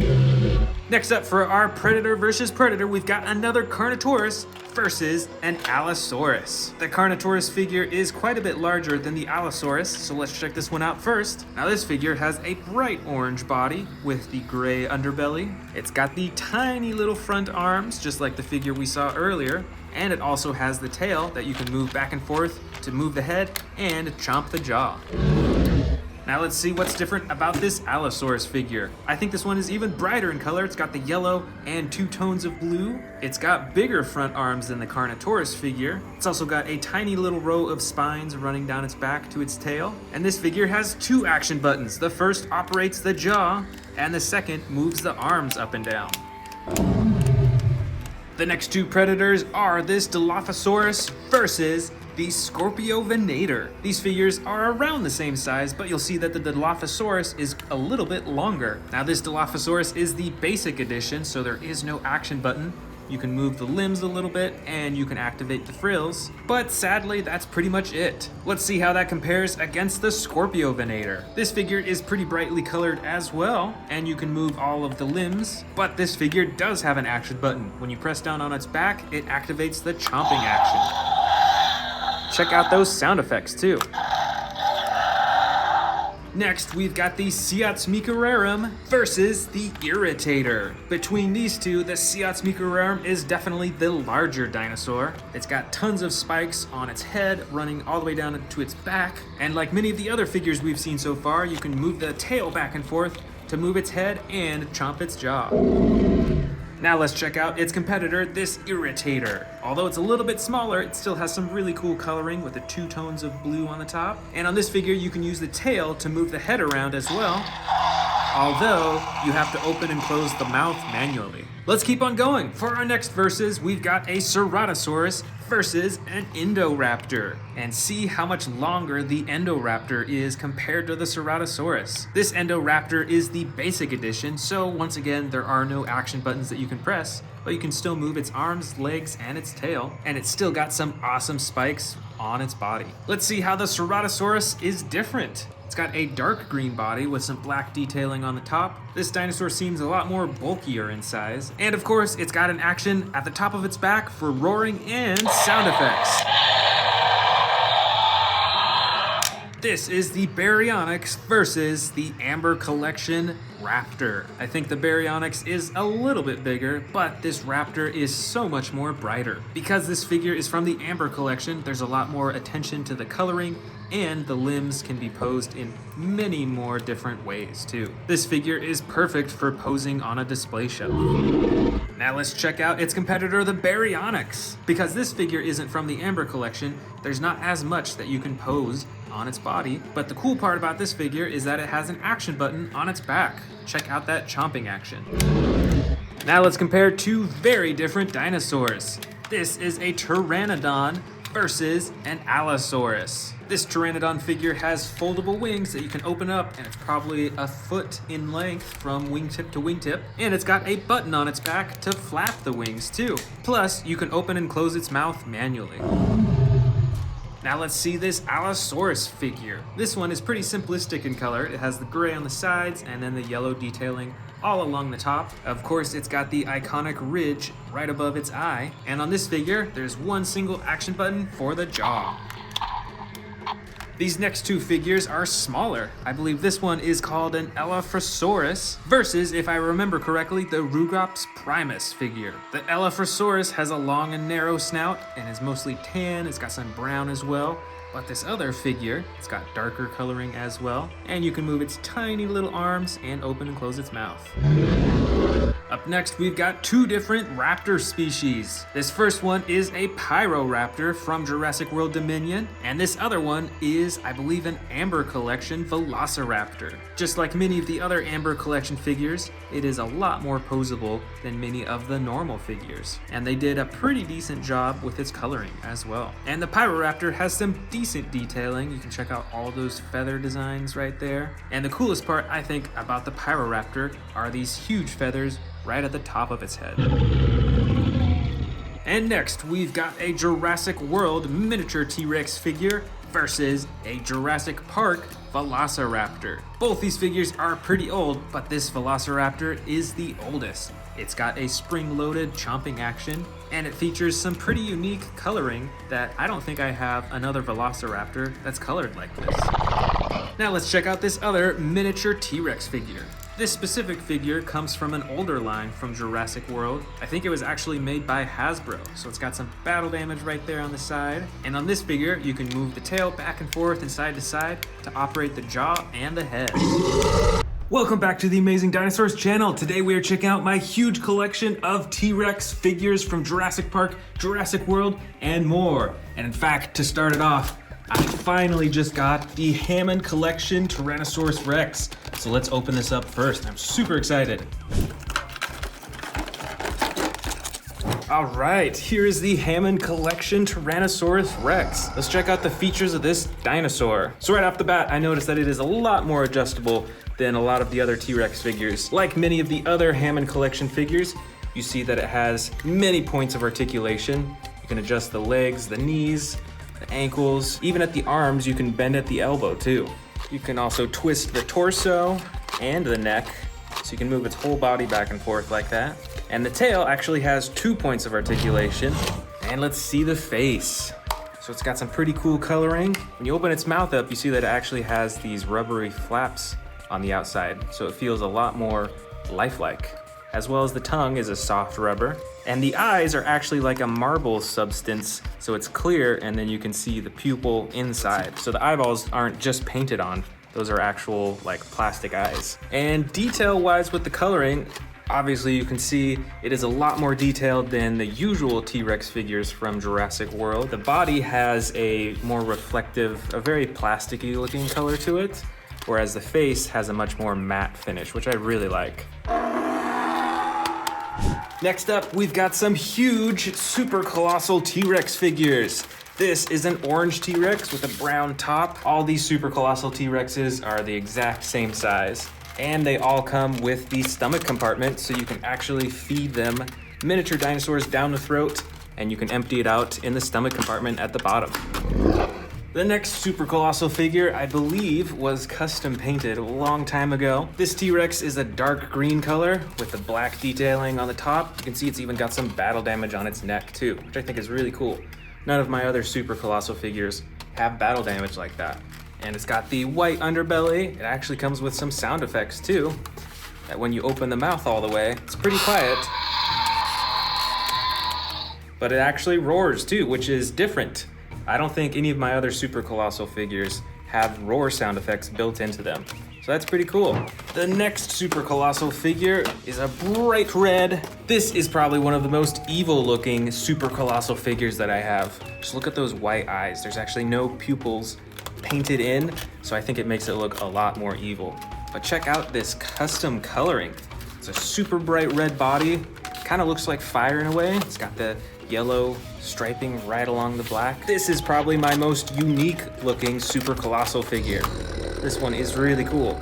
Next up for our Predator versus Predator, we've got another Carnotaurus versus an Allosaurus. The Carnotaurus figure is quite a bit larger than the Allosaurus, so let's check this one out first. Now this figure has a bright orange body with the gray underbelly. It's got the tiny little front arms, just like the figure we saw earlier, and it also has the tail that you can move back and forth to move the head and chomp the jaw. Now let's see what's different about this Allosaurus figure. I think this one is even brighter in color. It's got the yellow and two tones of blue. It's got bigger front arms than the Carnotaurus figure. It's also got a tiny little row of spines running down its back to its tail. And this figure has two action buttons. The first operates the jaw, and the second moves the arms up and down. The next two predators are this Dilophosaurus versus the Scorpiovenator. These figures are around the same size, but you'll see that the Dilophosaurus is a little bit longer. Now this Dilophosaurus is the basic edition, so there is no action button, You can move the limbs a little bit, and you can activate the frills. But sadly, that's pretty much it. Let's see how that compares against the Scorpiovinator. This figure is pretty brightly colored as well, and you can move all of the limbs. But this figure does have an action button. When you press down on its back, it activates the chomping action. Check out those sound effects too. Next, we've got the Siatsmicararum versus the Irritator. Between these two, the Siatsmicararum is definitely the larger dinosaur. It's got tons of spikes on its head, running all the way down to its back. And like many of the other figures we've seen so far, you can move the tail back and forth to move its head and chomp its jaw. Now let's check out its competitor, this Irritator. Although it's a little bit smaller, it still has some really cool coloring with the 2 tones of blue on the top. And on this figure, you can use the tail to move the head around as well, although you have to open and close the mouth manually. Let's keep on going. For our next versus, we've got a Ceratosaurus versus an Indoraptor, and see how much longer the Indoraptor is compared to the Ceratosaurus. This Indoraptor is the basic edition, so once again, there are no action buttons that you can press, but you can still move its arms, legs, and its tail, and it's still got some awesome spikes on its body. Let's see how the Ceratosaurus is different. It's got a dark green body with some black detailing on the top. This dinosaur seems a lot more bulkier in size. And of course, it's got an action at the top of its back for roaring and sound effects. This is the Baryonyx versus the Amber Collection Raptor. I think the Baryonyx is a little bit bigger, but this Raptor is so much more brighter. Because this figure is from the Amber Collection, there's a lot more attention to the coloring, and the limbs can be posed in many more different ways too. This figure is perfect for posing on a display shelf. Now let's check out its competitor, the Baryonyx. Because this figure isn't from the Amber Collection, there's not as much that you can pose on its body, but the cool part about this figure is that it has an action button on its back. Check out that chomping action. Now let's compare 2 very different dinosaurs. This is a Pteranodon versus an Allosaurus. This Pteranodon figure has foldable wings that you can open up, and it's probably a foot in length from wingtip to wingtip, and it's got a button on its back to flap the wings too. Plus, you can open and close its mouth manually. Now let's see this Allosaurus figure. This one is pretty simplistic in color. It has the gray on the sides and then the yellow detailing all along the top. Of course, it's got the iconic ridge right above its eye. And on this figure, there's one single action button for the jaw. These next 2 figures are smaller. I believe this one is called an Elaphrosaurus versus, if I remember correctly, the Rugops primus figure. The Elaphrosaurus has a long and narrow snout and is mostly tan. It's got some brown as well. But this other figure, it's got darker coloring as well, and you can move its tiny little arms and open and close its mouth. Up next, we've got 2 different raptor species. This first one is a Pyroraptor from Jurassic World Dominion, and this other one is, I believe, an Amber Collection Velociraptor. Just like many of the other Amber Collection figures, it is a lot more posable than many of the normal figures, and they did a pretty decent job with its coloring as well. And the Pyroraptor has some decent detailing. You can check out all those feather designs right there. And the coolest part, I think, about the Pyroraptor are these huge feathers right at the top of its head. And next, we've got a Jurassic World miniature T-Rex figure versus a Jurassic Park Velociraptor. Both these figures are pretty old, but this Velociraptor is the oldest. It's got a spring-loaded chomping action, and it features some pretty unique coloring that I don't think I have another Velociraptor that's colored like this. Now let's check out this other miniature T-Rex figure. This specific figure comes from an older line from Jurassic World. I think it was actually made by Hasbro, so it's got some battle damage right there on the side. And on this figure, you can move the tail back and forth and side to side to operate the jaw and the head. Welcome back to the Amazing Dinosaurs channel. Today we are checking out my huge collection of T-Rex figures from Jurassic Park, Jurassic World, and more. And in fact, to start it off, I finally just got the Hammond Collection Tyrannosaurus Rex. So let's open this up first. I'm super excited. All right, here is the Hammond Collection Tyrannosaurus Rex. Let's check out the features of this dinosaur. So right off the bat, I noticed that it is a lot more adjustable than a lot of the other T-Rex figures. Like many of the other Hammond Collection figures, you see that it has many points of articulation. You can adjust the legs, the knees, the ankles, even at the arms, you can bend at the elbow too. You can also twist the torso and the neck, so you can move its whole body back and forth like that. And the tail actually has 2 points of articulation. And let's see the face. So it's got some pretty cool coloring. When you open its mouth up, you see that it actually has these rubbery flaps on the outside, so it feels a lot more lifelike. As well as the tongue is a soft rubber. And the eyes are actually like a marble substance, so it's clear, and then you can see the pupil inside. So the eyeballs aren't just painted on, those are actual like plastic eyes. And detail-wise with the coloring, obviously you can see it is a lot more detailed than the usual T-Rex figures from Jurassic World. The body has a more reflective, a very plasticky looking color to it, whereas the face has a much more matte finish, which I really like. Next up, we've got some huge super colossal T-Rex figures. This is an orange T-Rex with a brown top. All these super colossal T-Rexes are the exact same size, and they all come with the stomach compartment, so you can actually feed them miniature dinosaurs down the throat, and you can empty it out in the stomach compartment at the bottom. The next super colossal figure, I believe, was custom painted a long time ago. This T-Rex is a dark green color with the black detailing on the top. You can see it's even got some battle damage on its neck too, which I think is really cool. None of my other super colossal figures have battle damage like that. And it's got the white underbelly. It actually comes with some sound effects too, that when you open the mouth all the way, it's pretty quiet. But it actually roars too, which is different. I don't think any of my other super colossal figures have roar sound effects built into them. So that's pretty cool. The next super colossal figure is a bright red. This is probably one of the most evil looking super colossal figures that I have. Just look at those white eyes. There's actually no pupils painted in, so I think it makes it look a lot more evil. But check out this custom coloring. It's a super bright red body. Kind of looks like fire in a way. It's got the yellow striping right along the black. This is probably my most unique looking super colossal figure. This one is really cool.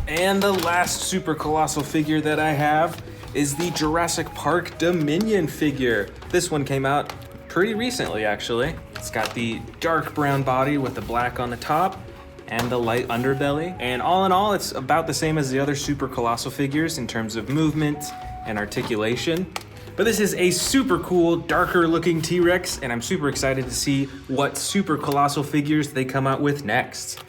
And the last super colossal figure that I have is the Jurassic Park Dominion figure. This one came out pretty recently actually. It's got the dark brown body with the black on the top and the light underbelly. And all in all, it's about the same as the other super colossal figures in terms of movement and articulation. But this is a super cool, darker looking T-Rex, and I'm super excited to see what super colossal figures they come out with next.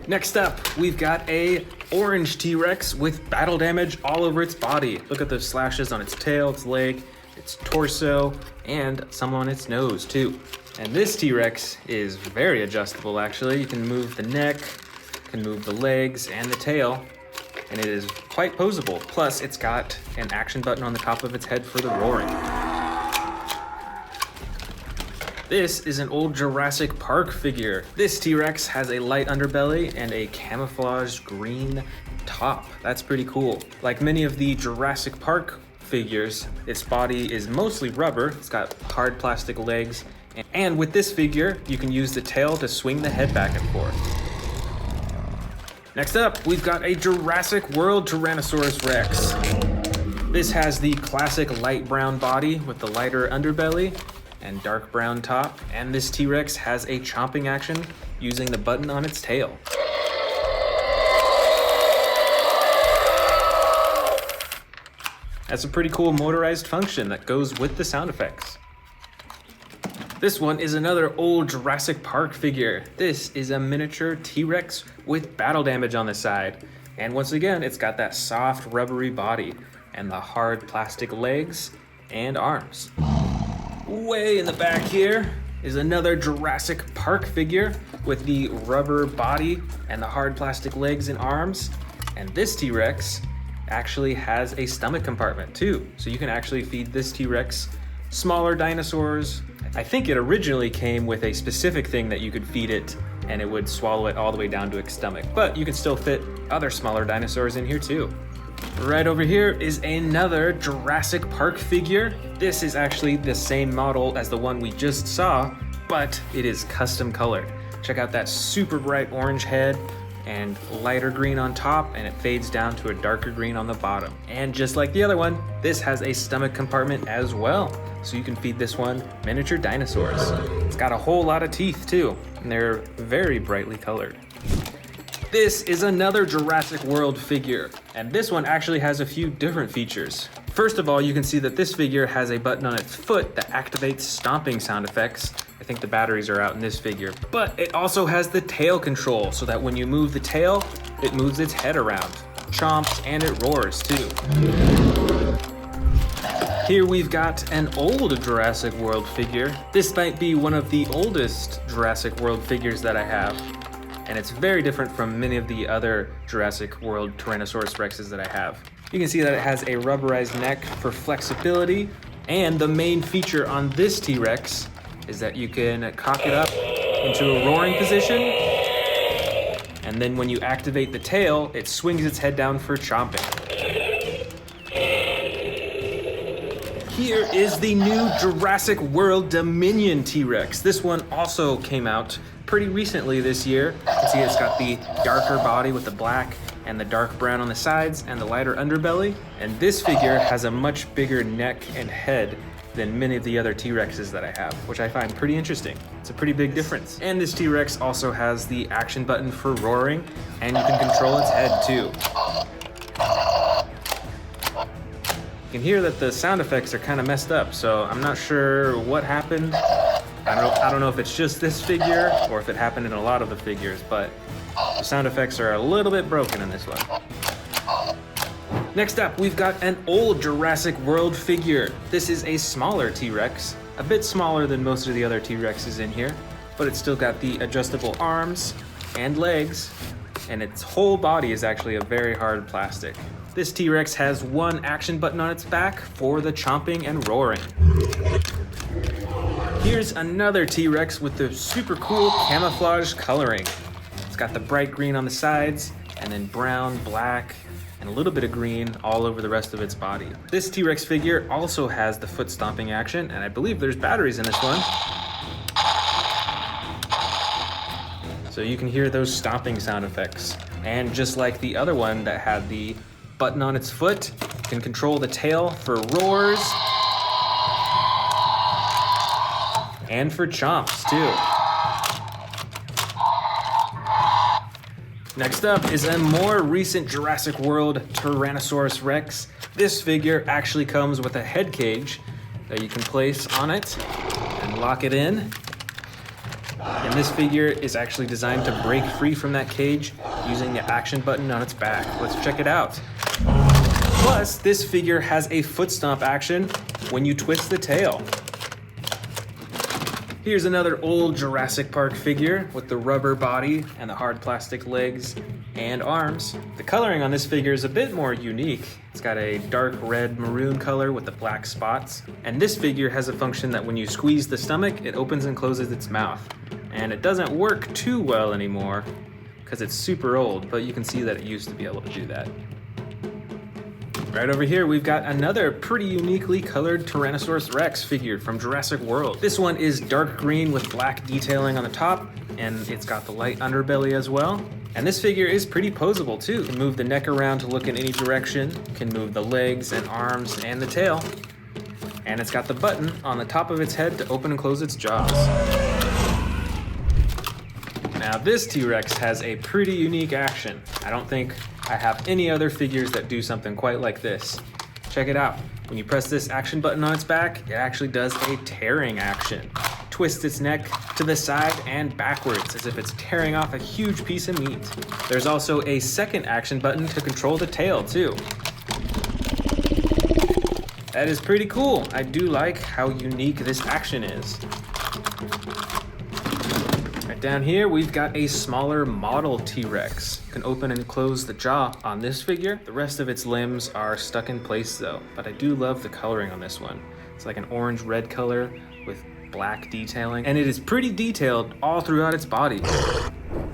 Next up, we've got a orange T-Rex with battle damage all over its body. Look at the slashes on its tail, its leg, its torso, and some on its nose too. And this T-Rex is very adjustable actually. You can move the neck, you can move the legs and the tail, and it is quite posable. Plus, it's got an action button on the top of its head for the roaring. This is an old Jurassic Park figure. This T-Rex has a light underbelly and a camouflaged green top. That's pretty cool. Like many of the Jurassic Park figures, its body is mostly rubber. It's got hard plastic legs. And with this figure, you can use the tail to swing the head back and forth. Next up, we've got a Jurassic World Tyrannosaurus Rex. This has the classic light brown body with the lighter underbelly and dark brown top. And this T-Rex has a chomping action using the button on its tail. That's a pretty cool motorized function that goes with the sound effects. This one is another old Jurassic Park figure. This is a miniature T-Rex with battle damage on the side. And once again, it's got that soft, rubbery body and the hard plastic legs and arms. Way in the back here is another Jurassic Park figure with the rubber body and the hard plastic legs and arms. And this T-Rex actually has a stomach compartment too. So you can actually feed this T-Rex smaller dinosaurs. I think it originally came with a specific thing that you could feed it and it would swallow it all the way down to its stomach, but you can still fit other smaller dinosaurs in here too. Right over here is another Jurassic Park figure. This is actually the same model as the one we just saw, but it is custom colored. Check out that super bright orange head and lighter green on top, and it fades down to a darker green on the bottom. And just like the other one, this has a stomach compartment as well, so you can feed this one miniature dinosaurs. It's got a whole lot of teeth too, and they're very brightly colored. This is another Jurassic World figure, and this one actually has a few different features. First of all, you can see that this figure has a button on its foot that activates stomping sound effects. I think the batteries are out in this figure. But it also has the tail control, so that when you move the tail, it moves its head around, chomps, and it roars too. Here we've got an old Jurassic World figure. This might be one of the oldest Jurassic World figures that I have, and it's very different from many of the other Jurassic World Tyrannosaurus Rexes that I have. You can see that it has a rubberized neck for flexibility, and the main feature on this T-Rex is that you can cock it up into a roaring position, and then when you activate the tail, it swings its head down for chomping. Here is the new Jurassic World Dominion T-Rex. This one also came out pretty recently this year. You can see it's got the darker body with the black and the dark brown on the sides and the lighter underbelly. And this figure has a much bigger neck and head than many of the other T-Rexes that I have, which I find pretty interesting. It's a pretty big difference. And this T-Rex also has the action button for roaring, and you can control its head too. You can hear that the sound effects are kind of messed up, so I'm not sure what happened. I don't know if it's just this figure or if it happened in a lot of the figures, but the sound effects are a little bit broken in this one. Next up, we've got an old Jurassic World figure. This is a smaller T-Rex, a bit smaller than most of the other T-Rexes in here, but it's still got the adjustable arms and legs, and its whole body is actually a very hard plastic. This T-Rex has one action button on its back for the chomping and roaring. Here's another T-Rex with the super cool camouflage coloring. It's got the bright green on the sides, and then brown, black, and a little bit of green all over the rest of its body. This T-Rex figure also has the foot stomping action, and I believe there's batteries in this one. So you can hear those stomping sound effects. And just like the other one that had the button on its foot, you can control the tail for roars and for chomps too. Next up is a more recent Jurassic World Tyrannosaurus Rex. This figure actually comes with a head cage that you can place on it and lock it in. And this figure is actually designed to break free from that cage using the action button on its back. Let's check it out. Plus, this figure has a foot stomp action when you twist the tail. Here's another old Jurassic Park figure with the rubber body and the hard plastic legs and arms. The coloring on this figure is a bit more unique. It's got a dark red maroon color with the black spots. And this figure has a function that when you squeeze the stomach, it opens and closes its mouth. And it doesn't work too well anymore because it's super old, but you can see that it used to be able to do that. Right over here, we've got another pretty uniquely colored Tyrannosaurus Rex figure from Jurassic World. This one is dark green with black detailing on the top, and it's got the light underbelly as well. And this figure is pretty posable too. You can move the neck around to look in any direction, you can move the legs and arms and the tail, and it's got the button on the top of its head to open and close its jaws. Now this T-Rex has a pretty unique action. I don't think I have any other figures that do something quite like this. Check it out. When you press this action button on its back, it actually does a tearing action. Twists its neck to the side and backwards as if it's tearing off a huge piece of meat. There's also a second action button to control the tail too. That is pretty cool. I do like how unique this action is. Right down here, we've got a smaller model T-Rex. You can open and close the jaw on this figure. The rest of its limbs are stuck in place though, but I do love the coloring on this one. It's like an orange-red color with black detailing, and it is pretty detailed all throughout its body.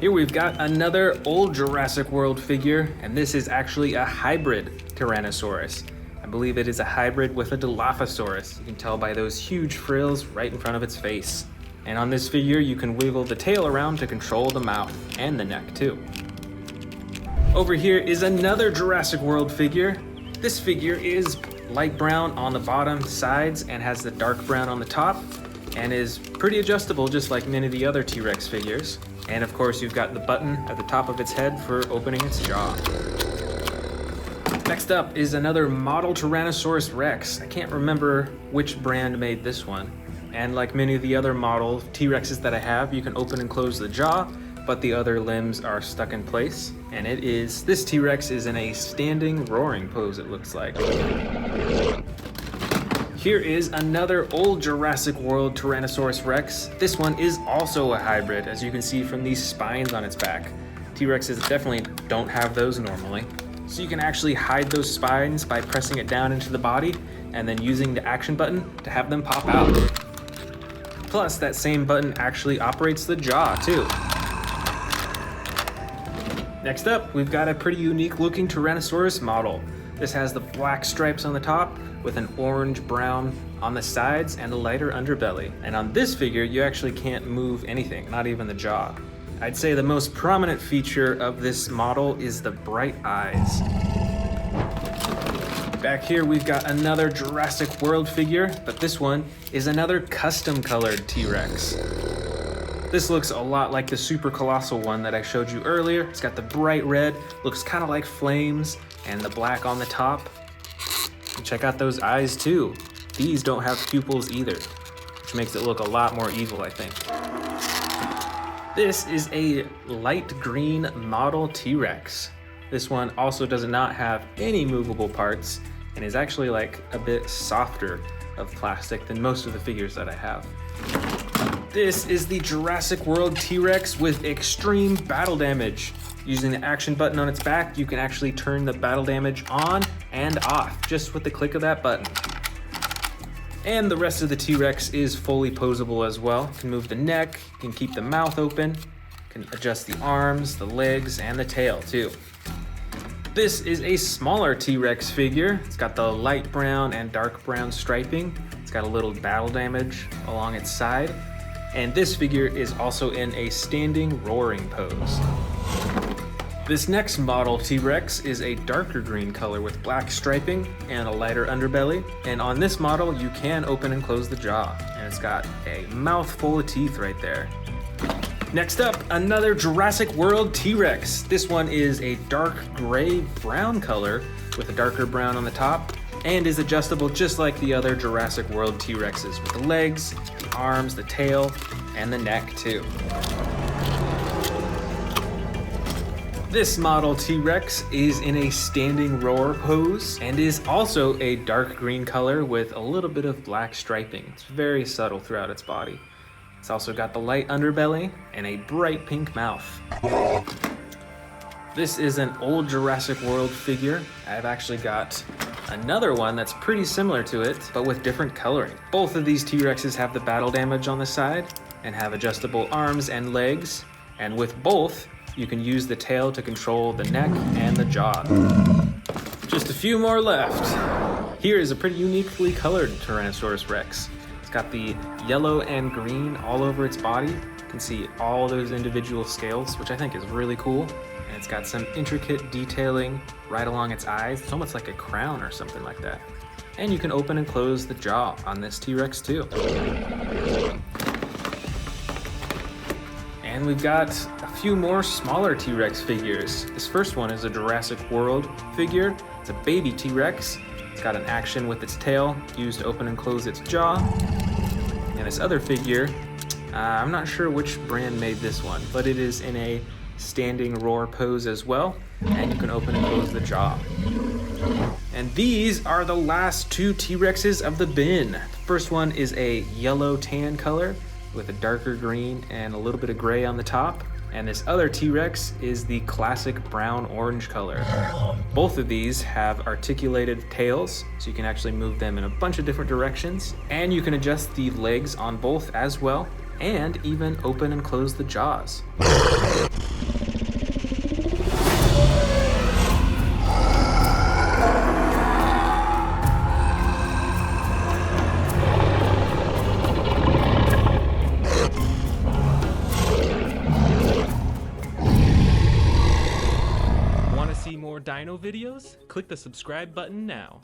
Here we've got another old Jurassic World figure, and this is actually a hybrid Tyrannosaurus. I believe it is a hybrid with a Dilophosaurus. You can tell by those huge frills right in front of its face. And on this figure, you can wiggle the tail around to control the mouth and the neck too. Over here is another Jurassic World figure. This figure is light brown on the bottom sides and has the dark brown on the top, and is pretty adjustable just like many of the other T-Rex figures. And of course you've got the button at the top of its head for opening its jaw. Next up is another model Tyrannosaurus Rex. I can't remember which brand made this one. And like many of the other model T-Rexes that I have, you can open and close the jaw, but the other limbs are stuck in place. And this T-Rex is in a standing roaring pose, it looks like. Here is another old Jurassic World Tyrannosaurus Rex. This one is also a hybrid, as you can see from these spines on its back. T-Rexes definitely don't have those normally. So you can actually hide those spines by pressing it down into the body and then using the action button to have them pop out. Plus, that same button actually operates the jaw too. Next up, we've got a pretty unique looking Tyrannosaurus model. This has the black stripes on the top with an orange-brown on the sides and a lighter underbelly. And on this figure, you actually can't move anything, not even the jaw. I'd say the most prominent feature of this model is the bright eyes. Back here, we've got another Jurassic World figure, but this one is another custom-colored T-Rex. This looks a lot like the super colossal one that I showed you earlier. It's got the bright red, looks kind of like flames, and the black on the top. And check out those eyes too. These don't have pupils either, which makes it look a lot more evil, I think. This is a light green model T-Rex. This one also does not have any movable parts and is actually like a bit softer of plastic than most of the figures that I have. This is the Jurassic World T-Rex with extreme battle damage. Using the action button on its back, you can actually turn the battle damage on and off just with the click of that button. And the rest of the T-Rex is fully posable as well. You can move the neck, you can keep the mouth open, you can adjust the arms, the legs, and the tail too. This is a smaller T-Rex figure. It's got the light brown and dark brown striping. It's got a little battle damage along its side. And this figure is also in a standing roaring pose. This next model T-Rex is a darker green color with black striping and a lighter underbelly. And on this model, you can open and close the jaw. And it's got a mouth full of teeth right there. Next up, another Jurassic World T-Rex. This one is a dark gray brown color with a darker brown on the top and is adjustable just like the other Jurassic World T-Rexes with the legs, the arms, the tail, and the neck too. This model T-Rex is in a standing roar pose and is also a dark green color with a little bit of black striping. It's very subtle throughout its body. It's also got the light underbelly and a bright pink mouth. This is an old Jurassic World figure. I've actually got another one that's pretty similar to it, but with different coloring. Both of these T-Rexes have the battle damage on the side and have adjustable arms and legs. And with both, you can use the tail to control the neck and the jaw. Just a few more left. Here is a pretty uniquely colored Tyrannosaurus Rex. It's got the yellow and green all over its body. You can see all those individual scales, which I think is really cool. And it's got some intricate detailing right along its eyes. It's almost like a crown or something like that. And you can open and close the jaw on this T-Rex too. And we've got a few more smaller T-Rex figures. This first one is a Jurassic World figure. It's a baby T-Rex. It's got an action with its tail used to open and close its jaw. And this other figure, I'm not sure which brand made this one, but it is in a standing roar pose as well. And you can open and close the jaw. And these are the last two T-Rexes of the bin. The first one is a yellow tan color with a darker green and a little bit of gray on the top. And this other T-Rex is the classic brown-orange color. Both of these have articulated tails, so you can actually move them in a bunch of different directions. And you can adjust the legs on both as well, and even open and close the jaws. dino videos? Click the subscribe button now.